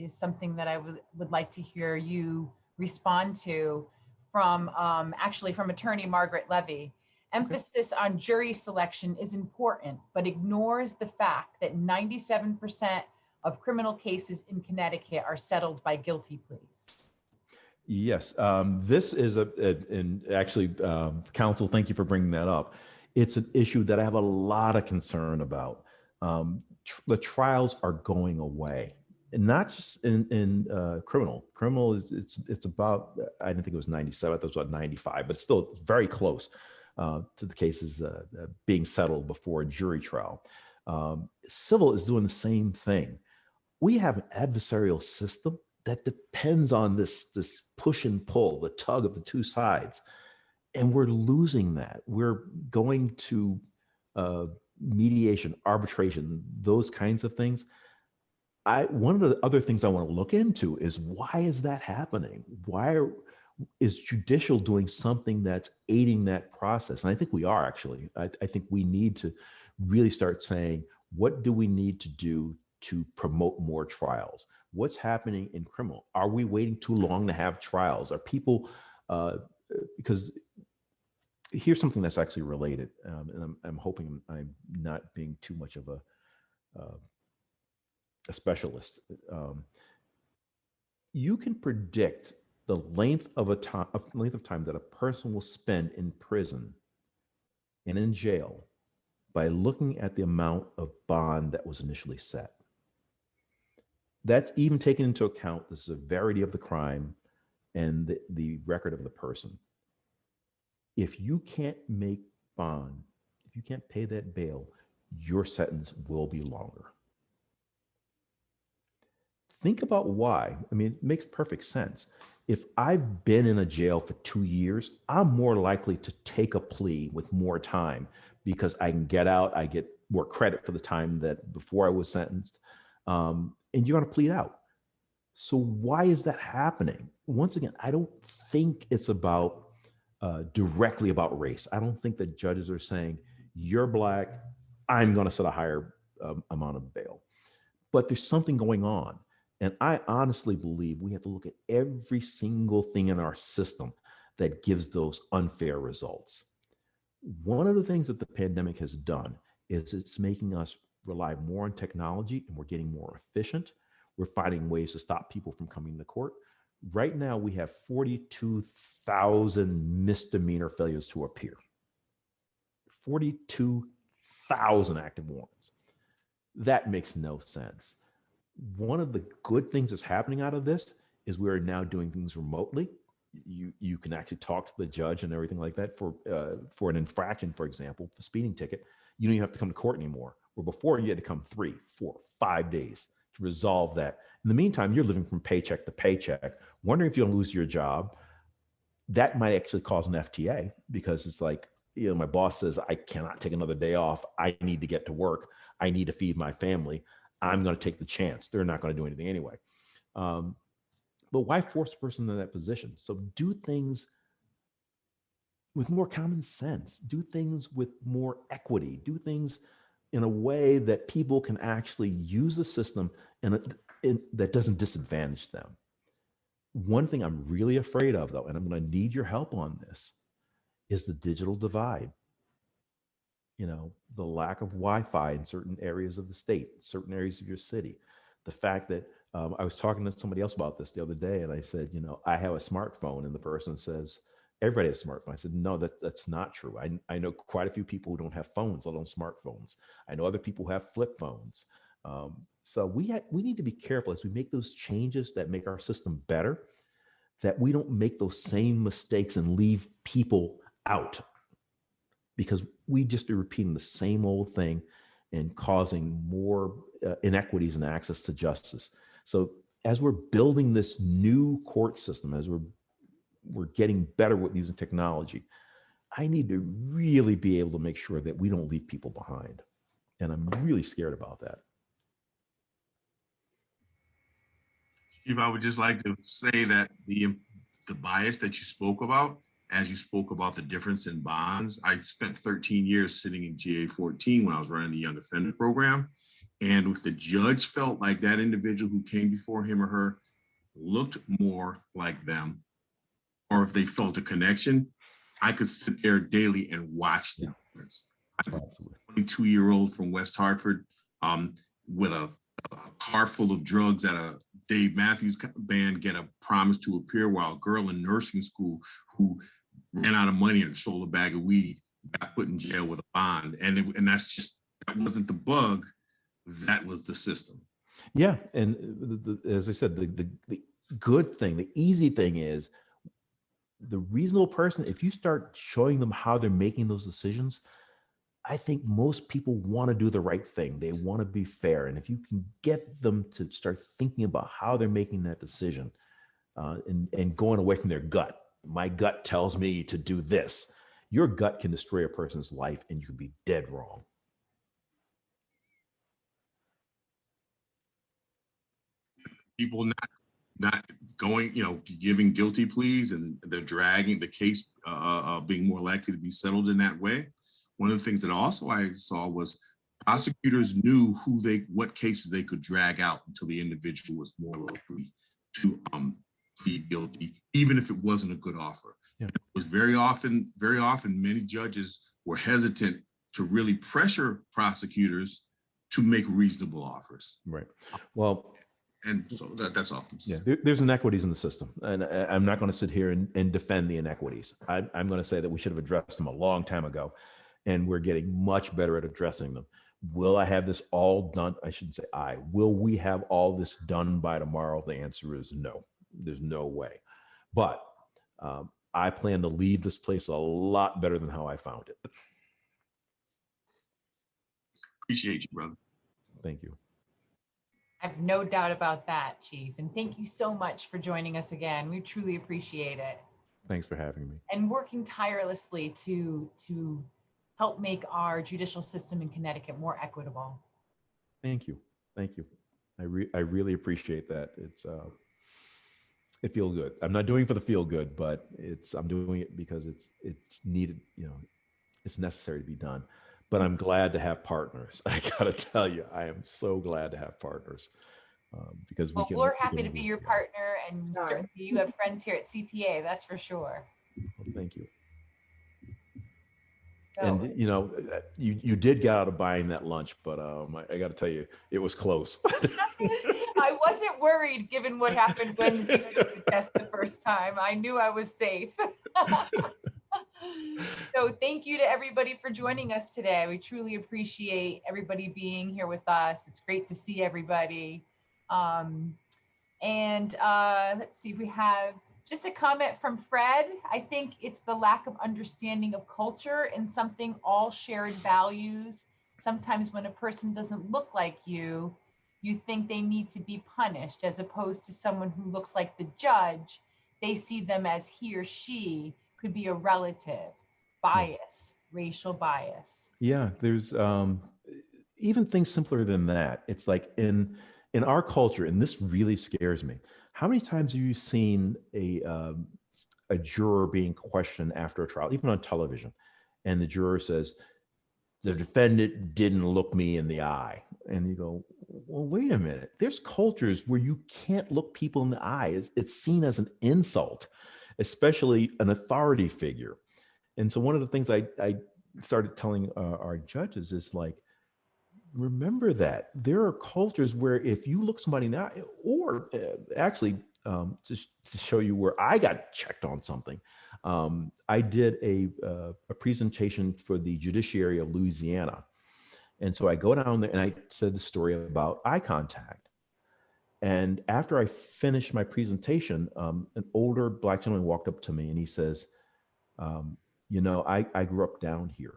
Speaker 1: something that I would like to hear you respond to from, actually from attorney Margaret Levy. Emphasis on jury selection is important, but ignores the fact that 97% of criminal cases in Connecticut are settled by guilty pleas.
Speaker 2: Yes, this is and actually, counsel, thank you for bringing that up. It's an issue that I have a lot of concern about. The trials are going away, and not just in criminal. Criminal is it's about, I didn't think it was 97, I thought it was about 95, but still very close to the cases being settled before a jury trial. Civil is doing the same thing. We have an adversarial system that depends on this push and pull, the tug of the two sides. And we're losing that. We're going to mediation, arbitration, those kinds of things. One of the other things I want to look into is, why is that happening? Is judicial doing something that's aiding that process? And I think we are, actually. I think we need to really start saying, what do we need to do to promote more trials? What's happening in criminal? Are we waiting too long to have trials? Are people, because here's something that's actually related, and I'm hoping I'm not being too much of a specialist. You can predict the length of time that a person will spend in prison and in jail by looking at the amount of bond that was initially set. That's even taking into account the severity of the crime and the record of the person. If you can't make bond, if you can't pay that bail, your sentence will be longer. Think about why. I mean, it makes perfect sense. If I've been in a jail for 2 years, I'm more likely to take a plea with more time because I can get out, I get more credit for the time that before I was sentenced. And you're going to plead out. So why is that happening? Once again, I don't think it's about directly about race. I don't think that judges are saying, you're Black, I'm going to set a higher amount of bail. But there's something going on. And I honestly believe we have to look at every single thing in our system that gives those unfair results. One of the things that the pandemic has done is it's making us rely more on technology, and we're getting more efficient. We're finding ways to stop people from coming to court. Right now, we have 42,000 misdemeanor failures to appear. 42,000 active warrants. That makes no sense. One of the good things that's happening out of this is we're now doing things remotely. You can actually talk to the judge and everything like that for an infraction, for example, the speeding ticket. You don't even have to come to court anymore. Where before you had to come 3, 4, 5 days to resolve that. In the meantime, you're living from paycheck to paycheck, wondering if you'll lose your job. That might actually cause an FTA, because it's like, my boss says, I cannot take another day off. I need to get to work. I need to feed my family. I'm going to take the chance. They're not going to do anything anyway. But why force a person in that position? So do things with more common sense. Do things with more equity. Do things in a way that people can actually use the system and that doesn't disadvantage them. One thing I'm really afraid of, though, and I'm going to need your help on this, is the digital divide. You know, the lack of Wi-Fi in certain areas of the state, certain areas of your city. The fact that I was talking to somebody else about this the other day, and I said, you know, I have a smartphone, and the person says, everybody has a smartphone. I said, no, that's not true. I know quite a few people who don't have phones, let alone smartphones. I know other people who have flip phones. So we need to be careful as we make those changes that make our system better, that we don't make those same mistakes and leave people out, because we just are repeating the same old thing and causing more inequities in access to justice. So as we're building this new court system, as we're getting better with using technology, I need to really be able to make sure that we don't leave people behind. And I'm really scared about that.
Speaker 9: Steve, I would just like to say that the bias that you spoke about, as you spoke about the difference in bonds, I spent 13 years sitting in GA 14 when I was running the young offender program. And if the judge felt like that individual who came before him or her looked more like them, or if they felt a connection, I could sit there daily and watch the difference. I have a 22-year-old from West Hartford with a car full of drugs at a Dave Matthews Band get a promise to appear, while a girl in nursing school who ran out of money and sold a bag of weed got put in jail with a bond. And that wasn't the bug, that was the system.
Speaker 2: Yeah, and as I said, the good thing, the easy thing is the reasonable person, if you start showing them how they're making those decisions, I think most people want to do the right thing. They want to be fair. And if you can get them to start thinking about how they're making that decision and going away from their gut, my gut tells me to do this. Your gut can destroy a person's life and you can be dead wrong.
Speaker 9: People not going, giving guilty pleas, and they're dragging the case, being more likely to be settled in that way. One of the things that also I saw was prosecutors knew what cases they could drag out until the individual was more likely to plead guilty, even if it wasn't a good offer. Yeah. It was very often, many judges were hesitant to really pressure prosecutors to make reasonable offers.
Speaker 2: Right. Well,
Speaker 9: and so that's all.
Speaker 2: Yeah, there's inequities in the system, and I'm not going to sit here and defend the inequities. I'm going to say that we should have addressed them a long time ago, and we're getting much better at addressing them. Will I have this all done? I shouldn't say I. Will we have all this done by tomorrow? The answer is no. There's no way. But I plan to leave this place a lot better than how I found it.
Speaker 9: Appreciate you, brother.
Speaker 2: Thank you.
Speaker 1: I have no doubt about that, Chief. And thank you so much for joining us again. We truly appreciate it.
Speaker 2: Thanks for having me.
Speaker 1: And working tirelessly to help make our judicial system in Connecticut more equitable.
Speaker 2: Thank you. Thank you. I really appreciate that. It feels good. I'm not doing it for the feel good, but I'm doing it because it's needed, it's necessary to be done. But I'm glad to have partners. I gotta tell you, I am so glad to have partners because
Speaker 1: we're happy to be your partner, and certainly you have friends here at CPA. That's for sure.
Speaker 2: Well, thank you. So, and you did get out of buying that lunch, but I got to tell you, it was close.
Speaker 1: I wasn't worried given what happened when we took the test the first time. I knew I was safe. So thank you to everybody for joining us today. We truly appreciate everybody being here with us. It's great to see everybody. Let's see, we have just a comment from Fred. I think it's the lack of understanding of culture and something all shared values. Sometimes when a person doesn't look like you think they need to be punished, as opposed to someone who looks like the judge. They see them as he or she could be a relative. Bias, racial bias.
Speaker 2: Yeah, there's even things simpler than that. It's like in our culture, and this really scares me. How many times have you seen a juror being questioned after a trial, even on television, and the juror says, the defendant didn't look me in the eye, And you go, well, wait a minute. There's cultures where you can't look people in the eye. It's seen as an insult, especially an authority figure. And so one of the things I started telling our judges is like, remember that there are cultures where if you look somebody in the eye, or actually just to show you where I got checked on something, I did a presentation for the judiciary of Louisiana. And so I go down there and I said the story about eye contact. And after I finished my presentation, an older Black gentleman walked up to me and he says, you know, I grew up down here.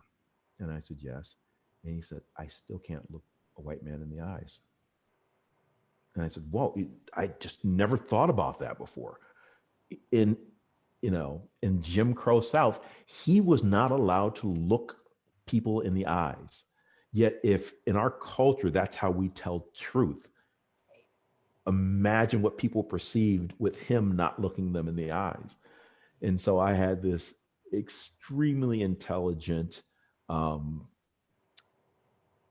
Speaker 2: And I said, yes. And he said, I still can't look a white man in the eyes. And I said, well, I just never thought about that before. In Jim Crow South, he was not allowed to look people in the eyes. Yet if in our culture, that's how we tell truth, imagine what people perceived with him not looking them in the eyes. And so I had this extremely intelligent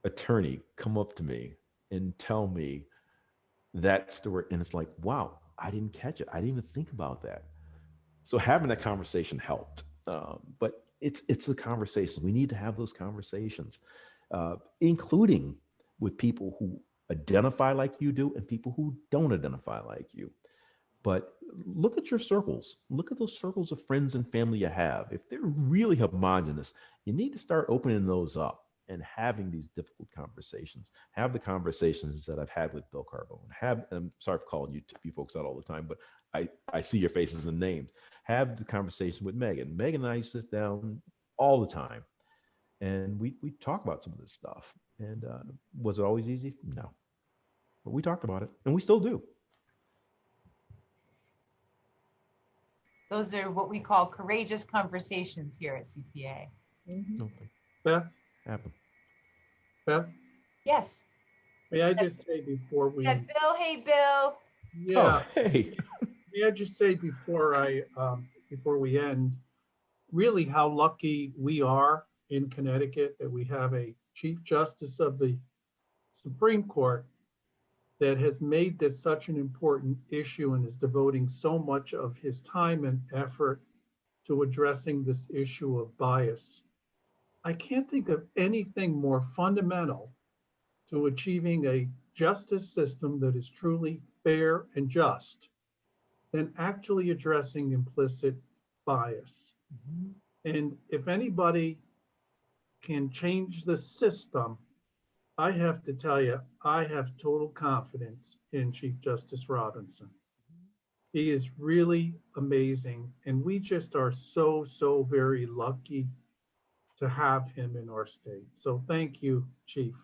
Speaker 2: attorney come up to me and tell me that story. And it's like, wow, I didn't catch it. I didn't even think about that. So having that conversation helped. But it's the conversation. We need to have those conversations, including with people who identify like you do and people who don't identify like you. But look at your circles. Look at those circles of friends and family you have. If they're really homogenous, you need to start opening those up and having these difficult conversations. Have the conversations that I've had with Bill Carbone. I'm sorry for calling you folks out all the time, but I see your faces and names. Have the conversation with Megan. Megan and I sit down all the time, and we talk about some of this stuff. And was it always easy? No. But we talked about it, and we still do.
Speaker 1: Those are what we call courageous conversations here at CPA.
Speaker 3: Mm-hmm.
Speaker 2: Okay.
Speaker 17: Beth?
Speaker 2: Happen.
Speaker 17: Beth?
Speaker 1: Yes.
Speaker 17: May I just say before we...
Speaker 1: Yeah, Bill, hey, Bill.
Speaker 17: Yeah.
Speaker 2: Oh, hey.
Speaker 17: May I just say before we end, really how lucky we are in Connecticut that we have a Chief Justice of the Supreme Court that has made this such an important issue and is devoting so much of his time and effort to addressing this issue of bias. I can't think of anything more fundamental to achieving a justice system that is truly fair and just than actually addressing implicit bias. Mm-hmm. And if anybody can change the system, I have to tell you, I have total confidence in Chief Justice Robinson. He is really amazing, and we just are so, so very lucky to have him in our state. So thank you, Chief,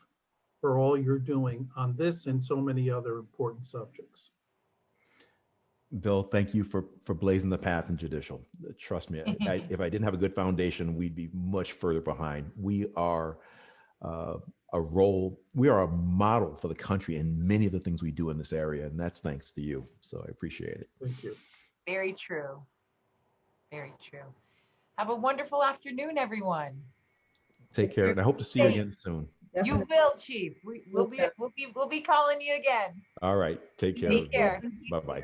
Speaker 17: for all you're doing on this and so many other important subjects.
Speaker 2: Bill, thank you for blazing the path in judicial. Trust me, if I didn't have a good foundation, we'd be much further behind. We are we are a model for the country in many of the things we do in this area, and that's thanks to you. So I appreciate it.
Speaker 17: Thank you.
Speaker 1: Very true. Very true. Have a wonderful afternoon, everyone.
Speaker 2: Take care, and I hope to see you again soon.
Speaker 1: You will, Chief. We'll be calling you again.
Speaker 2: All right. Take care.
Speaker 1: Take care.
Speaker 2: Bye-bye.